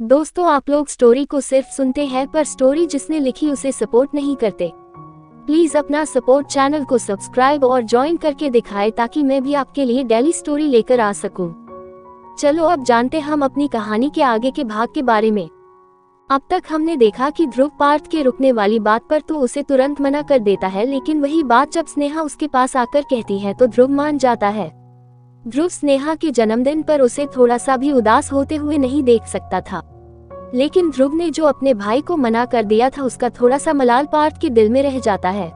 दोस्तों, आप लोग स्टोरी को सिर्फ सुनते हैं पर स्टोरी जिसने लिखी उसे सपोर्ट नहीं करते। प्लीज अपना सपोर्ट चैनल को सब्सक्राइब और ज्वाइन करके दिखाएं ताकि मैं भी आपके लिए डेली स्टोरी लेकर आ सकूं। चलो अब जानते हम अपनी कहानी के आगे के भाग के बारे में। अब तक हमने देखा कि ध्रुव पार्थ के रुकने वाली बात पर तो उसे तुरंत मना कर देता है, लेकिन वही बात जब स्नेहा उसके पास आकर कहती है तो ध्रुव मान जाता है। ध्रुव स्नेहा के जन्मदिन पर उसे थोड़ा सा भी उदास होते हुए नहीं देख सकता था, लेकिन ध्रुव ने जो अपने भाई को मना कर दिया था उसका थोड़ा सा मलाल पार्थ के दिल में रह जाता है।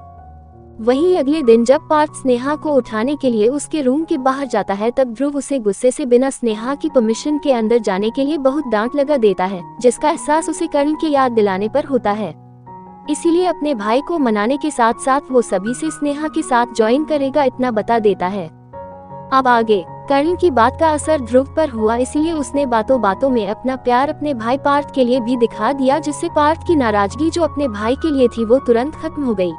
वहीं अगले दिन जब पार्थ स्नेहा को उठाने के लिए उसके रूम के बाहर जाता है तब ध्रुव उसे गुस्से से बिना स्नेहा की परमिशन के अंदर जाने के लिए बहुत डांट लगा देता है, जिसका एहसास उसे कर्ण की याद दिलाने पर होता है। इसीलिए अपने भाई को मनाने के साथ साथ वो सभी से स्नेहा के साथ ज्वाइन करेगा इतना बता देता है। अब आगे कर्ण की बात का असर ध्रुव पर हुआ, इसीलिए उसने बातों बातों में अपना प्यार अपने भाई पार्थ के लिए भी दिखा दिया, जिससे पार्थ की नाराजगी जो अपने भाई के लिए थी वो तुरंत खत्म हो गई।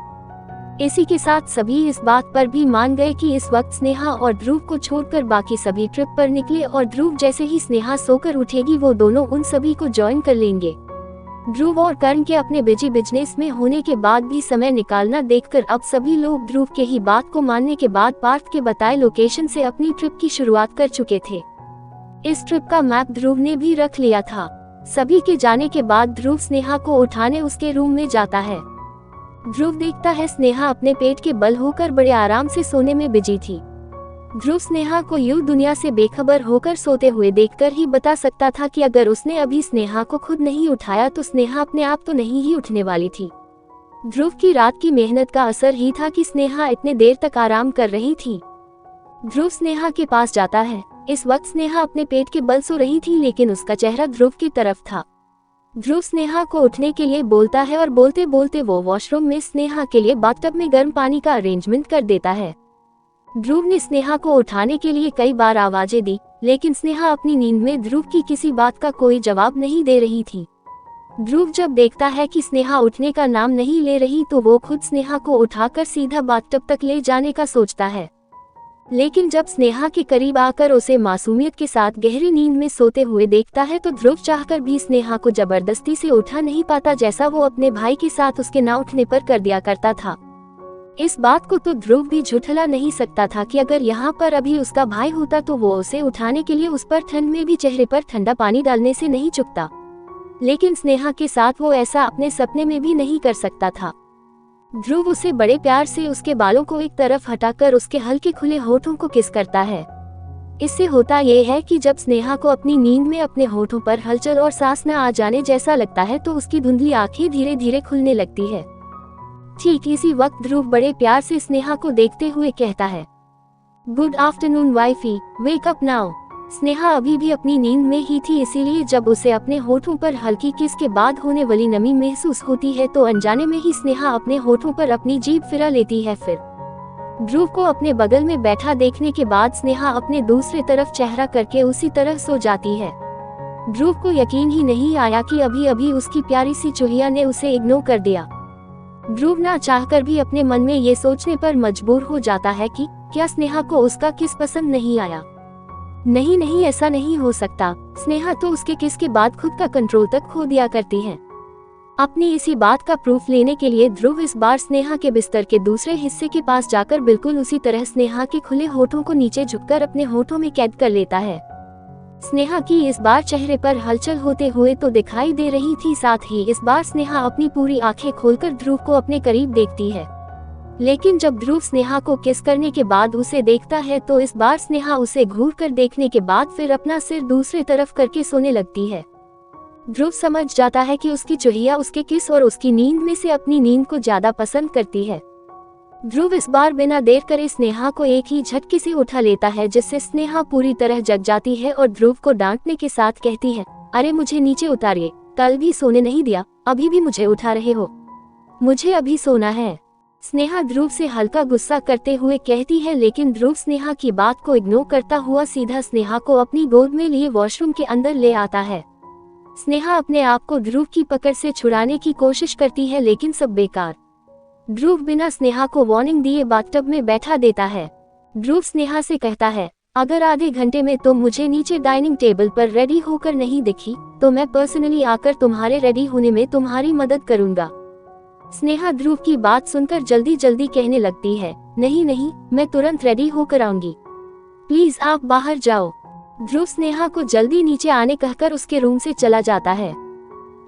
इसी के साथ सभी इस बात पर भी मान गए कि इस वक्त स्नेहा और ध्रुव को छोड़कर बाकी सभी ट्रिप पर निकले और ध्रुव जैसे ही स्नेहा सोकर उठेगी वो दोनों उन सभी को ज्वाइन कर लेंगे। ध्रुव और कर्ण के अपने बिजी बिजनेस में होने के बाद भी समय निकालना देखकर अब सभी लोग ध्रुव के ही बात को मानने के बाद पार्थ के बताए लोकेशन से अपनी ट्रिप की शुरुआत कर चुके थे। इस ट्रिप का मैप ध्रुव ने भी रख लिया था। सभी के जाने के बाद ध्रुव स्नेहा को उठाने उसके रूम में जाता है। ध्रुव देखता है स्नेहा अपने पेट के बल होकर बड़े आराम से सोने में बिजी थी। ध्रुव स्नेहा को यूं दुनिया से बेखबर होकर सोते हुए देखकर ही बता सकता था कि अगर उसने अभी स्नेहा को खुद नहीं उठाया तो स्नेहा अपने आप तो नहीं ही उठने वाली थी। ध्रुव की रात की मेहनत का असर ही था कि स्नेहा इतने देर तक आराम कर रही थी। ध्रुव स्नेहा के पास जाता है। इस वक्त स्नेहा अपने पेट के बल सो रही थी, लेकिन उसका चेहरा ध्रुव की तरफ था। ध्रुव स्नेहा को उठने के लिए बोलता है और बोलते बोलते वो वॉशरूम में स्नेहा के लिए बाथटब में गर्म पानी का अरेंजमेंट कर देता है। ध्रुव ने स्नेहा को उठाने के लिए कई बार आवाजें दी, लेकिन स्नेहा अपनी नींद में ध्रुव की किसी बात का कोई जवाब नहीं दे रही थी। ध्रुव जब देखता है कि स्नेहा उठने का नाम नहीं ले रही तो वो खुद स्नेहा को उठाकर सीधा बाथटब तक ले जाने का सोचता है, लेकिन जब स्नेहा के करीब आकर उसे मासूमियत के साथ गहरी नींद में सोते हुए देखता है तो ध्रुव चाहकर भी स्नेहा को जबरदस्ती से उठा नहीं पाता, जैसा वो अपने भाई के साथ उसके ना उठने पर कर दिया करता था। इस बात को तो ध्रुव भी झुठला नहीं सकता था कि अगर यहाँ पर अभी उसका भाई होता तो वो उसे उठाने के लिए उस पर ठंड में भी चेहरे पर ठंडा पानी डालने से नहीं चूकता, लेकिन स्नेहा के साथ वो ऐसा अपने सपने में भी नहीं कर सकता था। ध्रुव उसे बड़े प्यार से उसके बालों को एक तरफ हटाकर उसके हल्के खुले होठों को किस करता है। इससे होता ये है कि जब स्नेहा को अपनी नींद में अपने होठों पर हलचल और सांस न आ जाने जैसा लगता है तो उसकी धुंधली आंखें धीरे धीरे खुलने लगती है। ठीक इसी वक्त ध्रुव बड़े प्यार से स्नेहा को देखते हुए कहता है, good afternoon wifey, wake up now. Sneha अभी भी अपनी नींद में ही थी, इसीलिए जब उसे अपने होठों पर हल्की किस के बाद होने वाली नमी महसूस होती है तो अनजाने में ही स्नेहा अपने होठों पर अपनी जीभ फिरा लेती है। फिर ध्रुव को अपने बगल में बैठा देखने के बाद स्नेहा अपने दूसरे तरफ चेहरा करके उसी तरह सो जाती है। ध्रुव को यकीन ही नहीं आया कि अभी अभी उसकी प्यारी सी चुहिया ने उसे इग्नोर कर दिया। ध्रुव ना चाहकर भी अपने मन में ये सोचने पर मजबूर हो जाता है कि क्या स्नेहा को उसका किस पसंद नहीं आया। नहीं नहीं, ऐसा नहीं हो सकता। स्नेहा तो उसके किस के बाद खुद का कंट्रोल तक खो दिया करती है। अपनी इसी बात का प्रूफ लेने के लिए ध्रुव इस बार स्नेहा के बिस्तर के दूसरे हिस्से के पास जाकर बिल्कुल उसी तरह स्नेहा के खुले होठों को नीचे झुककर अपने होठों में कैद कर लेता है। स्नेहा की इस बार चेहरे पर हलचल होते हुए तो दिखाई दे रही थी, साथ ही इस बार स्नेहा अपनी पूरी आंखें खोलकर ध्रुव को अपने करीब देखती है। लेकिन जब ध्रुव स्नेहा को किस करने के बाद उसे देखता है तो इस बार स्नेहा उसे घूर कर देखने के बाद फिर अपना सिर दूसरी तरफ करके सोने लगती है। ध्रुव समझ जाता है कि उसकी चुहिया उसके किस और उसकी नींद में से अपनी नींद को ज्यादा पसंद करती है। ध्रुव इस बार बिना देर करे स्नेहा को एक ही झटके से उठा लेता है, जिससे स्नेहा पूरी तरह जग जाती है और ध्रुव को डांटने के साथ कहती है, अरे मुझे नीचे उतारिए, कल भी सोने नहीं दिया, अभी भी मुझे उठा रहे हो, मुझे अभी सोना है। स्नेहा ध्रुव से हल्का गुस्सा करते हुए कहती है, लेकिन ध्रुव स्नेहा की बात को इग्नोर करता हुआ सीधा स्नेहा को अपनी गोद में लिए वॉशरूम के अंदर ले आता है। स्नेहा अपने आप को ध्रुव की पकड़ से छुड़ाने की कोशिश करती है, लेकिन सब बेकार। ध्रुव बिना स्नेहा को वार्निंग दिए बाथटब में बैठा देता है। ध्रुव स्नेहा से कहता है, अगर आधे घंटे में तुम मुझे नीचे डाइनिंग टेबल पर रेडी होकर नहीं दिखी तो मैं पर्सनली आकर तुम्हारे रेडी होने में तुम्हारी मदद करूंगा। स्नेहा ध्रुव की बात सुनकर जल्दी जल्दी कहने लगती है, नहीं नहीं, मैं तुरंत रेडी होकर आऊंगी, प्लीज आप बाहर जाओ। ध्रुव स्नेहा को जल्दी नीचे आने कहकर उसके रूम से चला जाता है।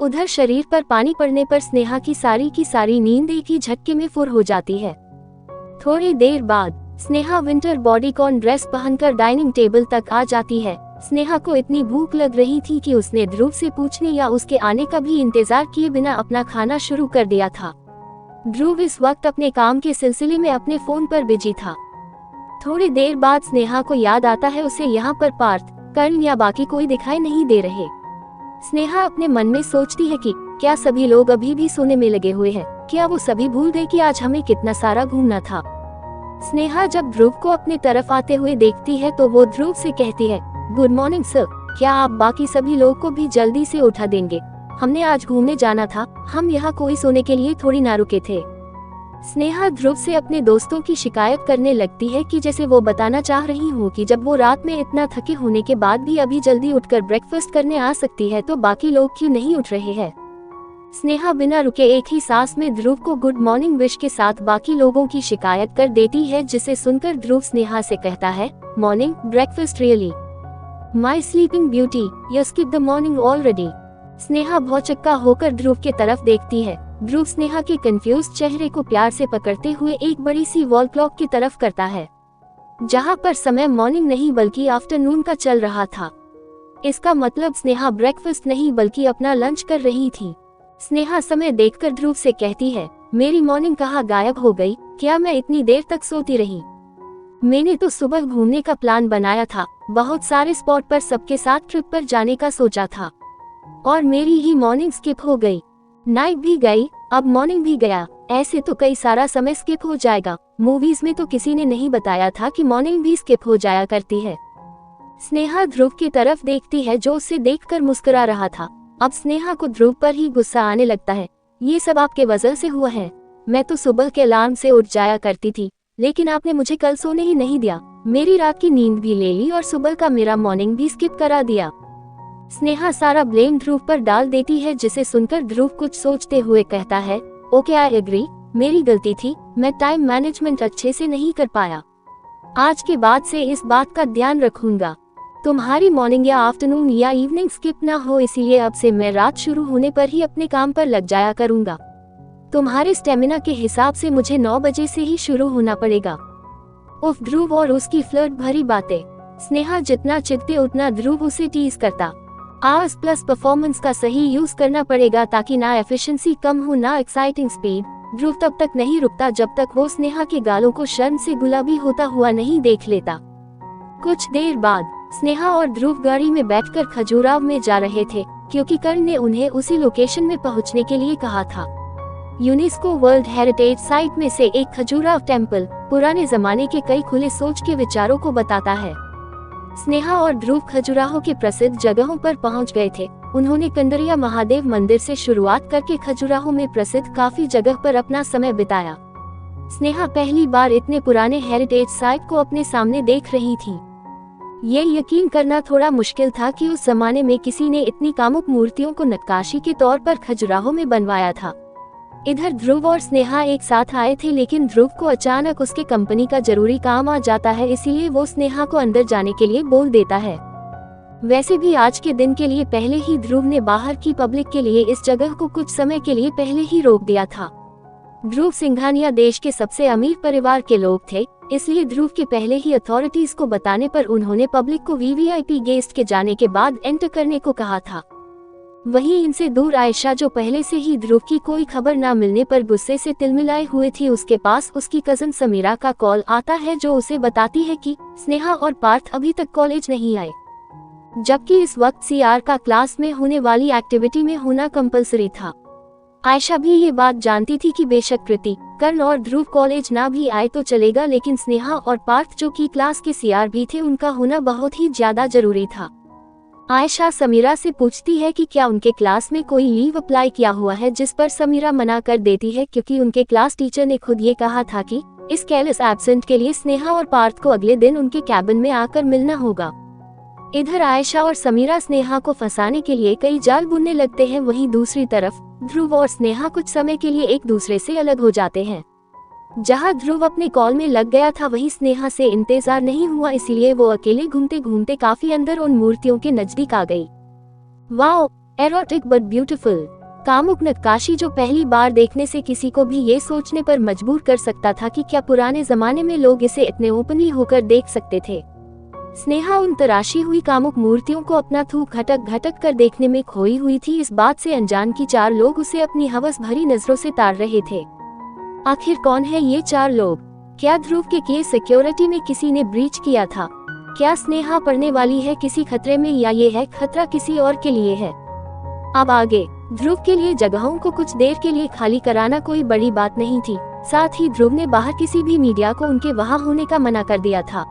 उधर शरीर पर पानी पड़ने पर स्नेहा की सारी नींद एक ही झटके में फुर हो जाती है। थोड़ी देर बाद स्नेहा विंटर बॉडीकॉन ड्रेस पहनकर डाइनिंग टेबल तक आ जाती है। स्नेहा को इतनी भूख लग रही थी कि उसने ध्रुव से पूछने या उसके आने का भी इंतजार किए बिना अपना खाना शुरू कर दिया था। ध्रुव इस वक्त अपने काम के सिलसिले में अपने फोन पर बिजी था। थोड़ी देर बाद स्नेहा को याद आता है उसे यहाँ पर पार्थ, कर्ण या बाकी कोई दिखाई नहीं दे रहे। स्नेहा अपने मन में सोचती है कि क्या सभी लोग अभी भी सोने में लगे हुए हैं, क्या वो सभी भूल गए कि आज हमें कितना सारा घूमना था। स्नेहा जब ध्रुव को अपने तरफ आते हुए देखती है तो वो ध्रुव से कहती है, गुड मॉर्निंग सर, क्या आप बाकी सभी लोग को भी जल्दी से उठा देंगे? हमने आज घूमने जाना था, हम यहाँ कोई सोने के लिए थोड़ी ना रुके थे। स्नेहा ध्रुव से अपने दोस्तों की शिकायत करने लगती है कि जैसे वो बताना चाह रही हो कि जब वो रात में इतना थके होने के बाद भी अभी जल्दी उठकर ब्रेकफास्ट करने आ सकती है तो बाकी लोग क्यों नहीं उठ रहे हैं। स्नेहा बिना रुके एक ही सांस में ध्रुव को गुड मॉर्निंग विश के साथ बाकी लोगों की शिकायत कर देती है, जिसे सुनकर ध्रुव स्नेहा से कहता है, morning breakfast really my sleeping beauty, you skip the morning already. Sneha भौचक्का होकर ध्रुव के तरफ देखती है। ध्रुव स्नेहा के कंफ्यूज चेहरे को प्यार से पकड़ते हुए एक बड़ी सी वॉल क्लॉक की तरफ करता है, जहाँ पर समय मॉर्निंग नहीं बल्कि आफ्टरनून का चल रहा था। इसका मतलब स्नेहा ब्रेकफास्ट नहीं बल्कि अपना लंच कर रही थी। स्नेहा समय देखकर ध्रुव से कहती है, मेरी मॉर्निंग कहाँ गायब हो गई? क्या मैं इतनी देर तक सोती रही? मैंने तो सुबह घूमने का प्लान बनाया था, बहुत सारे स्पॉट पर सबके साथ ट्रिप पर जाने का सोचा था, और मेरी ही मॉर्निंग स्किप हो गई। नाइट भी गई, अब मॉर्निंग भी गया, ऐसे तो कई सारा समय स्किप हो जाएगा। मूवीज में तो किसी ने नहीं बताया था कि मॉर्निंग भी स्किप हो जाया करती है। स्नेहा ध्रुव की तरफ देखती है जो उसे देखकर मुस्कुरा रहा था। अब स्नेहा को ध्रुव पर ही गुस्सा आने लगता है। ये सब आपके वजह से हुआ है। मैं तो सुबह के अलार्म से उठ जाया करती थी, लेकिन आपने मुझे कल सोने ही नहीं दिया, मेरी रात की नींद भी ले ली और सुबह का मेरा मॉर्निंग भी स्किप करा दिया। स्नेहा सारा ब्लेम ध्रुव पर डाल देती है, जिसे सुनकर ध्रुव कुछ सोचते हुए कहता है, ओके आई एग्री, मेरी गलती थी, मैं टाइम मैनेजमेंट अच्छे से नहीं कर पाया। आज के बाद से इस बात का ध्यान रखूंगा। तुम्हारी मॉर्निंग या आफ्टरनून या इवनिंग स्किप ना हो, इसीलिए अब से मैं रात शुरू होने पर ही अपने काम पर लग जाया करूंगा। तुम्हारे स्टेमिना के हिसाब से मुझे 9 बजे से ही शुरू होना पड़ेगा। उफ, ध्रुव और उसकी फ्लर्ट भरी बातें। स्नेहा जितना चिढ़ती उतना ध्रुव उसे टीज करता। आवर्स प्लस परफॉर्मेंस का सही यूज करना पड़ेगा ताकि ना एफिशिएंसी कम हो ना एक्साइटिंग स्पीड। ध्रुव तब तक नहीं रुकता जब तक वो स्नेहा के गालों को शर्म से गुलाबी होता हुआ नहीं देख लेता। कुछ देर बाद स्नेहा और ध्रुव गाड़ी में बैठकर खजुराहो में जा रहे थे, क्योंकि कर्ण ने उन्हें उसी लोकेशन में पहुंचने के लिए कहा था। यूनेस्को वर्ल्ड हेरिटेज साइट में से एक खजुराहो टेम्पल पुराने जमाने के कई खुले सोच के विचारों को बताता है। स्नेहा और ध्रुव खजुराहो के प्रसिद्ध जगहों पर पहुंच गए थे। उन्होंने कंडरिया महादेव मंदिर से शुरुआत करके खजुराहो में प्रसिद्ध काफी जगह पर अपना समय बिताया। स्नेहा पहली बार इतने पुराने हेरिटेज साइट को अपने सामने देख रही थी। ये यकीन करना थोड़ा मुश्किल था कि उस जमाने में किसी ने इतनी कामुक मूर्तियों को नक्काशी के तौर पर खजुराहो में बनवाया था। इधर ध्रुव और स्नेहा एक साथ आए थे, लेकिन ध्रुव को अचानक उसके कंपनी का जरूरी काम आ जाता है, इसीलिए वो स्नेहा को अंदर जाने के लिए बोल देता है। वैसे भी आज के दिन के लिए पहले ही ध्रुव ने बाहर की पब्लिक के लिए इस जगह को कुछ समय के लिए पहले ही रोक दिया था। ध्रुव सिंघानिया देश के सबसे अमीर परिवार के लोग थे, इसलिए ध्रुव के पहले ही अथॉरिटीज को बताने पर उन्होंने पब्लिक को वीवीआईपी गेस्ट के जाने के बाद एंटर करने को कहा था। वहीं इनसे दूर आयशा, जो पहले से ही ध्रुव की कोई खबर न मिलने पर गुस्से से तिलमिलाए हुए थी, उसके पास उसकी कजन समीरा का कॉल आता है, जो उसे बताती है कि स्नेहा और पार्थ अभी तक कॉलेज नहीं आए, जबकि इस वक्त सीआर का क्लास में होने वाली एक्टिविटी में होना कंपलसरी था। आयशा भी ये बात जानती थी कि बेशक कृति, कर्ण और ध्रुव कॉलेज ना भी आए तो चलेगा, लेकिन स्नेहा और पार्थ जो कि क्लास के सीआर भी थे, उनका होना बहुत ही ज्यादा जरूरी था। आयशा समीरा से पूछती है कि क्या उनके क्लास में कोई लीव अप्लाई किया हुआ है, जिस पर समीरा मना कर देती है क्योंकि उनके क्लास टीचर ने खुद ये कहा था कि इस केयरलेस एब्सेंट के लिए स्नेहा और पार्थ को अगले दिन उनके कैबिन में आकर मिलना होगा। इधर आयशा और समीरा स्नेहा को फंसाने के लिए कई जाल बुनने लगते हैं, वहीं दूसरी तरफ ध्रुव और स्नेहा कुछ समय के लिए एक दूसरे से अलग हो जाते हैं। जहां ध्रुव अपने कॉल में लग गया था वहीं स्नेहा से इंतजार नहीं हुआ, इसीलिए वो अकेले घूमते घूमते काफी अंदर उन मूर्तियों के नजदीक आ गई। वाओ, एरोटिक बट ब्यूटीफुल, कामुक नक्काशी जो पहली बार देखने से किसी को भी ये सोचने पर मजबूर कर सकता था कि क्या पुराने जमाने में लोग इसे इतने ओपनली होकर देख सकते थे। स्नेहा उन तराशी हुई कामुक मूर्तियों को अपना थूक घटक घटक कर देखने में खोई हुई थी, इस बात से अनजान कि 4 लोग उसे अपनी हवस भरी नजरों से ताड़ रहे थे। आखिर कौन है ये 4 लोग? क्या ध्रुव के केस सिक्योरिटी में किसी ने ब्रीच किया था? क्या स्नेहा पड़ने वाली है किसी खतरे में, या ये है खतरा किसी और के लिए है? अब आगे ध्रुव के लिए जगहों को कुछ देर के लिए खाली कराना कोई बड़ी बात नहीं थी। साथ ही ध्रुव ने बाहर किसी भी मीडिया को उनके वहां होने का मना कर दिया था।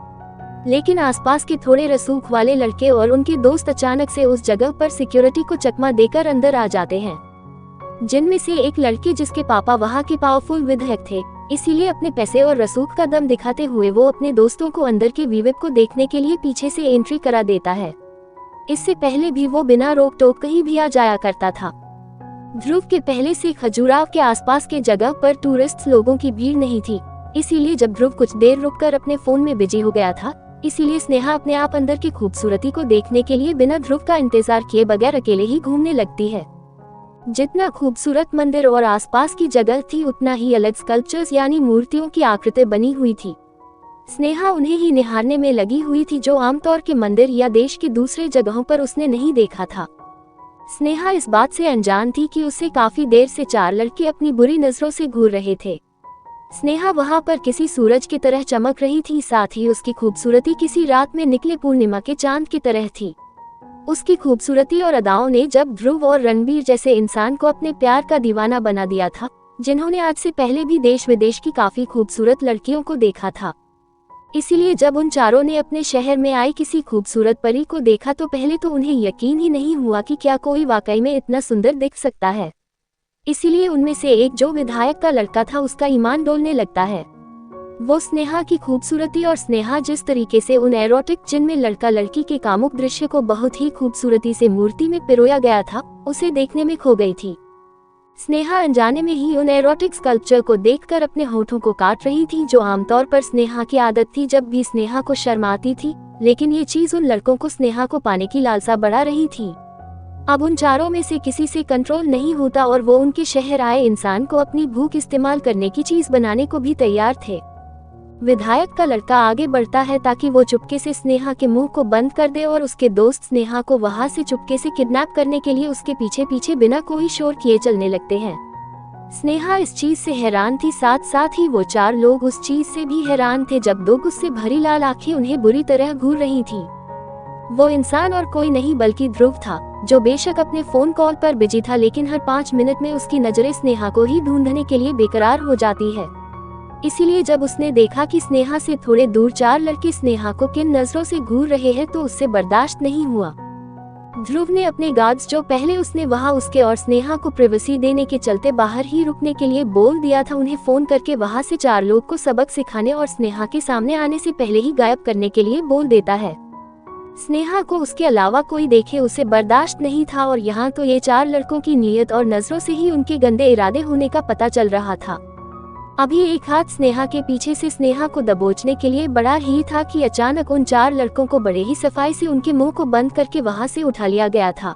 लेकिन आसपास के थोड़े रसूख वाले लड़के और उनके दोस्त अचानक से उस जगह पर सिक्योरिटी को चकमा देकर अंदर आ जाते हैं, जिनमें से एक लड़के जिसके पापा वहां के पावरफुल विधायक थे, इसीलिए अपने पैसे और रसूख का दम दिखाते हुए वो अपने दोस्तों को अंदर के वीवेक को देखने के लिए पीछे से एंट्री करा देता है। इससे पहले भी वो बिना रोक टोक कहीं भी आ जाया करता था। ध्रुव के पहले से खजुराव के आसपास के जगह पर टूरिस्ट लोगों की भीड़ नहीं थी, इसीलिए जब ध्रुव कुछ देर रुककर अपने फोन में बिजी हो गया था, इसीलिए स्नेहा अपने आप अंदर की खूबसूरती को देखने के लिए बिना ध्रुव का इंतजार किए बगैर अकेले ही घूमने लगती है। जितना खूबसूरत मंदिर और आसपास की जगह थी, उतना ही अलग स्कल्पचर्स यानी मूर्तियों की आकृति बनी हुई थी। स्नेहा उन्हें ही निहारने में लगी हुई थी, जो आमतौर के मंदिर या देश की दूसरे जगहों पर उसने नहीं देखा था। स्नेहा इस बात से अनजान थी कि उसे काफी देर से 4 लड़के अपनी बुरी नजरों से घूर रहे थे। स्नेहा वहां पर किसी सूरज की तरह चमक रही थी, साथ ही उसकी खूबसूरती किसी रात में निकले पूर्णिमा के चांद की तरह थी। उसकी खूबसूरती और अदाओं ने जब ध्रुव और रणबीर जैसे इंसान को अपने प्यार का दीवाना बना दिया था, जिन्होंने आज से पहले भी देश विदेश की काफी खूबसूरत लड़कियों को देखा था। इसीलिए जब उन चारों ने अपने शहर में आई किसी खूबसूरत परी को देखा तो पहले तो उन्हें यकीन ही नहीं हुआ कि क्या कोई वाकई में इतना सुंदर दिख सकता है। इसीलिए उनमें से एक जो विधायक का लड़का था, उसका ईमान डोलने लगता है। वो स्नेहा की खूबसूरती और स्नेहा जिस तरीके से उन एरोटिक जिनमें लड़का लड़की के कामुक दृश्य को बहुत ही खूबसूरती से मूर्ति में पिरोया गया था, उसे देखने में खो गई थी। स्नेहा अनजाने में ही उन एरोटिक स्कल्पचर को देखकर अपने होठों को काट रही थी, जो आमतौर पर स्नेहा की आदत थी जब भी स्नेहा को शर्म आती थी, लेकिन ये चीज उन लड़कों को स्नेहा को पाने की लालसा बढ़ा रही थी। अब उन चारों में से किसी से कंट्रोल नहीं होता और वो उनके शहर आए इंसान को अपनी भूख इस्तेमाल करने की चीज बनाने को भी तैयार थे। विधायक का लड़का आगे बढ़ता है ताकि वो चुपके से स्नेहा के मुंह को बंद कर दे और उसके दोस्त स्नेहा को वहां से चुपके से किडनैप करने के लिए उसके पीछे पीछे बिना कोई शोर किए चलने लगते हैं। स्नेहा इस चीज से हैरान थी, साथ साथ ही वो 4 लोग उस चीज से भी हैरान थे जब 2 गुस्से भरी लाल आंखें उन्हें बुरी तरह घूर रही थी। वो इंसान और कोई नहीं बल्कि ध्रुव था, जो बेशक अपने फोन कॉल पर बिजी था, लेकिन हर 5 मिनट में उसकी नजरें स्नेहा को ही ढूंढने के लिए बेकरार हो जाती है। इसीलिए जब उसने देखा कि स्नेहा से थोड़े दूर 4 लड़के स्नेहा को किन नजरों से घूर रहे हैं, तो उससे बर्दाश्त नहीं हुआ। ध्रुव ने अपने गार्ड्स, जो पहले उसने वहां उसके और स्नेहा को प्राइवेसी देने के चलते बाहर ही रुकने के लिए बोल दिया था, उन्हें फोन करके वहां से 4 लोग को सबक सिखाने और स्नेहा के सामने आने से पहले ही गायब करने के लिए बोल देता है। स्नेहा को उसके अलावा कोई देखे उसे बर्दाश्त नहीं था, और यहाँ तो ये 4 लड़कों की नीयत और नजरों से ही उनके गंदे इरादे होने का पता चल रहा था। अभी एक हाथ स्नेहा के पीछे से स्नेहा को दबोचने के लिए बढ़ा ही था कि अचानक उन 4 लड़कों को बड़े ही सफाई से उनके मुंह को बंद करके वहां से उठा लिया गया था।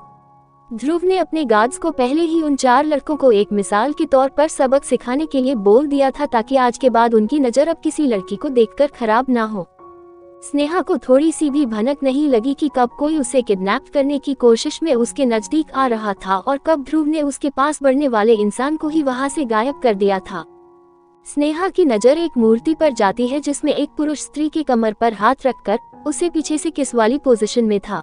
ध्रुव ने अपने गार्ड्स को पहले ही उन 4 लड़कों को एक मिसाल के तौर पर सबक सिखाने के लिए बोल दिया था, ताकि आज के बाद उनकी नजर अब किसी लड़की को देखकर खराब ना हो। स्नेहा को थोड़ी सी भी भनक नहीं लगी कि कब कोई उसे किडनैप करने की कोशिश में उसके नजदीक आ रहा था और कब ध्रुव ने उसके पास बढ़ने वाले इंसान को ही वहां से गायब कर दिया था। स्नेहा की नजर एक मूर्ति पर जाती है जिसमें एक पुरुष स्त्री की कमर पर हाथ रखकर उसे पीछे से किस वाली पोजीशन में था।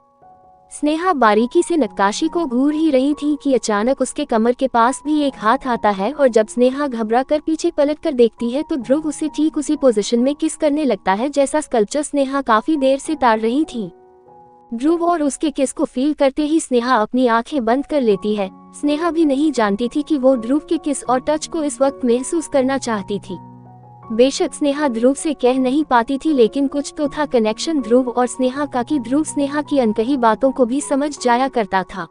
स्नेहा बारीकी से नक्काशी को घूर ही रही थी कि अचानक उसके कमर के पास भी एक हाथ आता है, और जब स्नेहा घबरा कर पीछे पलट कर देखती है तो ध्रुव उसे ठीक उसी पोजीशन में किस करने लगता है जैसा स्कल्पचर स्नेहा काफी देर से ताड़ रही थी। ध्रुव और उसके किस को फील करते ही स्नेहा अपनी आंखें बंद कर लेती है। स्नेहा भी नहीं जानती थी कि वो ध्रुव के किस और टच को इस वक्त महसूस करना चाहती थी। बेशक स्नेहा ध्रुव से कह नहीं पाती थी, लेकिन कुछ तो था कनेक्शन ध्रुव और स्नेहा का कि ध्रुव स्नेहा की अनकही बातों को भी समझ जाया करता था।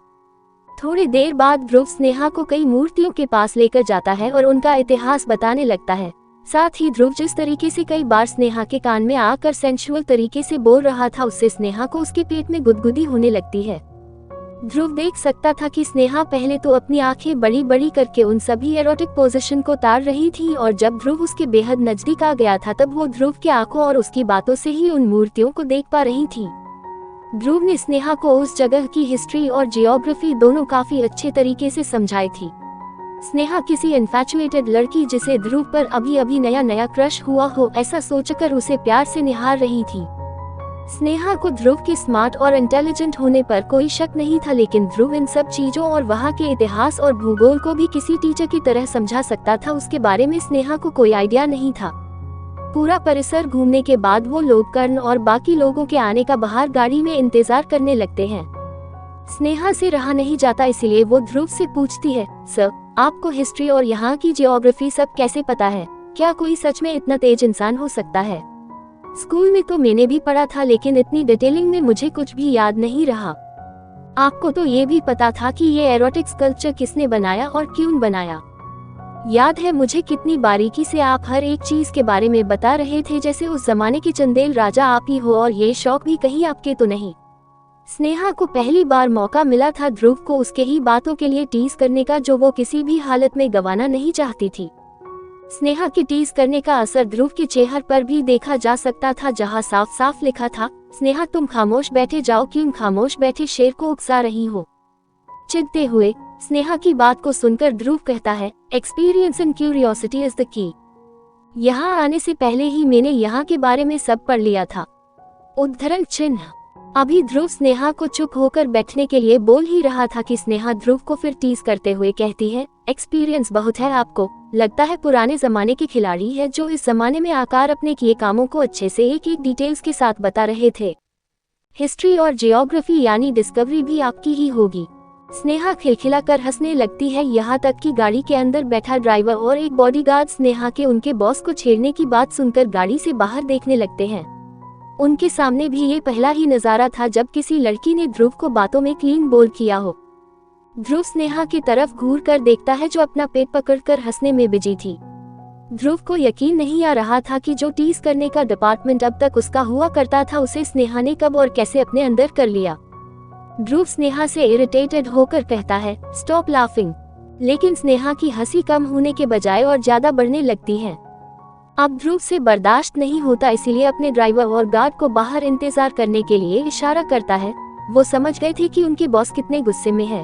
थोड़ी देर बाद ध्रुव स्नेहा को कई मूर्तियों के पास लेकर जाता है और उनका इतिहास बताने लगता है। साथ ही ध्रुव जिस तरीके से कई बार स्नेहा के कान में आकर सेंसुअल तरीके से बोल रहा था, उससे स्नेहा को उसके पेट में गुदगुदी होने लगती है। ध्रुव देख सकता था कि स्नेहा पहले तो अपनी आंखें बड़ी बड़ी करके उन सभी एरोटिक पोजीशन को ताड़ रही थी, और जब ध्रुव उसके बेहद नजदीक आ गया था तब वो ध्रुव की आंखों और उसकी बातों से ही उन मूर्तियों को देख पा रही थी। ध्रुव ने स्नेहा को उस जगह की हिस्ट्री और जियोग्राफी दोनों काफी अच्छे तरीके से समझाई थी। स्नेहा किसी इन्फैचुएटेड लड़की जिसे ध्रुव पर अभी अभी नया नया क्रश हुआ हो, ऐसा सोचकर उसे प्यार से निहार रही थी। स्नेहा को ध्रुव के स्मार्ट और इंटेलिजेंट होने पर कोई शक नहीं था, लेकिन ध्रुव इन सब चीजों और वहाँ के इतिहास और भूगोल को भी किसी टीचर की तरह समझा सकता था, उसके बारे में स्नेहा को कोई आइडिया नहीं था। पूरा परिसर घूमने के बाद वो लोग कर्ण और बाकी लोगों के आने का बाहर गाड़ी में इंतजार करने लगते हैं। स्नेहा से रहा नहीं जाता, इसलिए वो ध्रुव से पूछती है, सर आपको हिस्ट्री और यहाँ की जियोग्राफी सब कैसे पता है? क्या कोई सच में इतना तेज इंसान हो सकता है? स्कूल में तो मैंने भी पढ़ा था, लेकिन इतनी डिटेलिंग में मुझे कुछ भी याद नहीं रहा। आपको तो ये भी पता था कि ये एरोटिक स्कल्पचर किसने बनाया और क्यों बनाया? याद है मुझे कितनी बारीकी से आप हर एक चीज के बारे में बता रहे थे, जैसे उस जमाने के चंदेल राजा आप ही हो, और ये शौक भी कहीं आपके तो नहीं? स्नेहा को पहली बार मौका मिला था ध्रुव को उसके ही बातों के लिए टीज करने का, जो वो किसी भी हालत में गंवाना नहीं चाहती थी। स्नेहा की टीज करने का असर ध्रुव के चेहरे पर भी देखा जा सकता था, जहां साफ साफ लिखा था, स्नेहा तुम खामोश बैठे जाओ, क्यों खामोश बैठे शेर को उकसा रही हो? चिढ़ते हुए स्नेहा की बात को सुनकर ध्रुव कहता है, experience and curiosity is the key. यहाँ आने से पहले ही मैंने यहाँ के बारे में सब पढ़ लिया था। उद्धरण चिन्ह। अभी ध्रुव स्नेहा को चुप होकर बैठने के लिए बोल ही रहा था कि स्नेहा ध्रुव को फिर टीज करते हुए कहती है, एक्सपीरियंस बहुत है आपको, लगता है पुराने जमाने के खिलाड़ी है जो इस जमाने में आकर अपने किए कामों को अच्छे से एक एक डिटेल्स के साथ बता रहे थे। हिस्ट्री और जियोग्राफी यानी डिस्कवरी भी आपकी ही होगी। स्नेहा खिलखिलाकर हंसने लगती है, यहाँ तक कि गाड़ी के अंदर बैठा ड्राइवर और एक बॉडीगार्ड स्नेहा के उनके बॉस को छेड़ने की बात सुनकर गाड़ी से बाहर देखने लगते हैं। उनके सामने भी ये पहला ही नजारा था जब किसी लड़की ने ध्रुव को बातों में क्लीन बोल्ड किया हो। ध्रुव स्नेहा की तरफ घूर कर देखता है जो अपना पेट पकड़कर हंसने में बिजी थी। ध्रुव को यकीन नहीं आ रहा था कि जो टीज करने का डिपार्टमेंट अब तक उसका हुआ करता था, उसे स्नेहा ने कब और कैसे अपने अंदर कर लिया। ध्रुव स्नेहा से इरिटेटेड होकर कहता है, स्टॉप लाफिंग, लेकिन स्नेहा की हंसी कम होने के बजाय और ज्यादा बढ़ने लगती है। अब ध्रुव से बर्दाश्त नहीं होता, इसीलिए अपने ड्राइवर और गार्ड को बाहर इंतजार करने के लिए इशारा करता है। वो समझ गए थे कि उनके बॉस कितने गुस्से में है,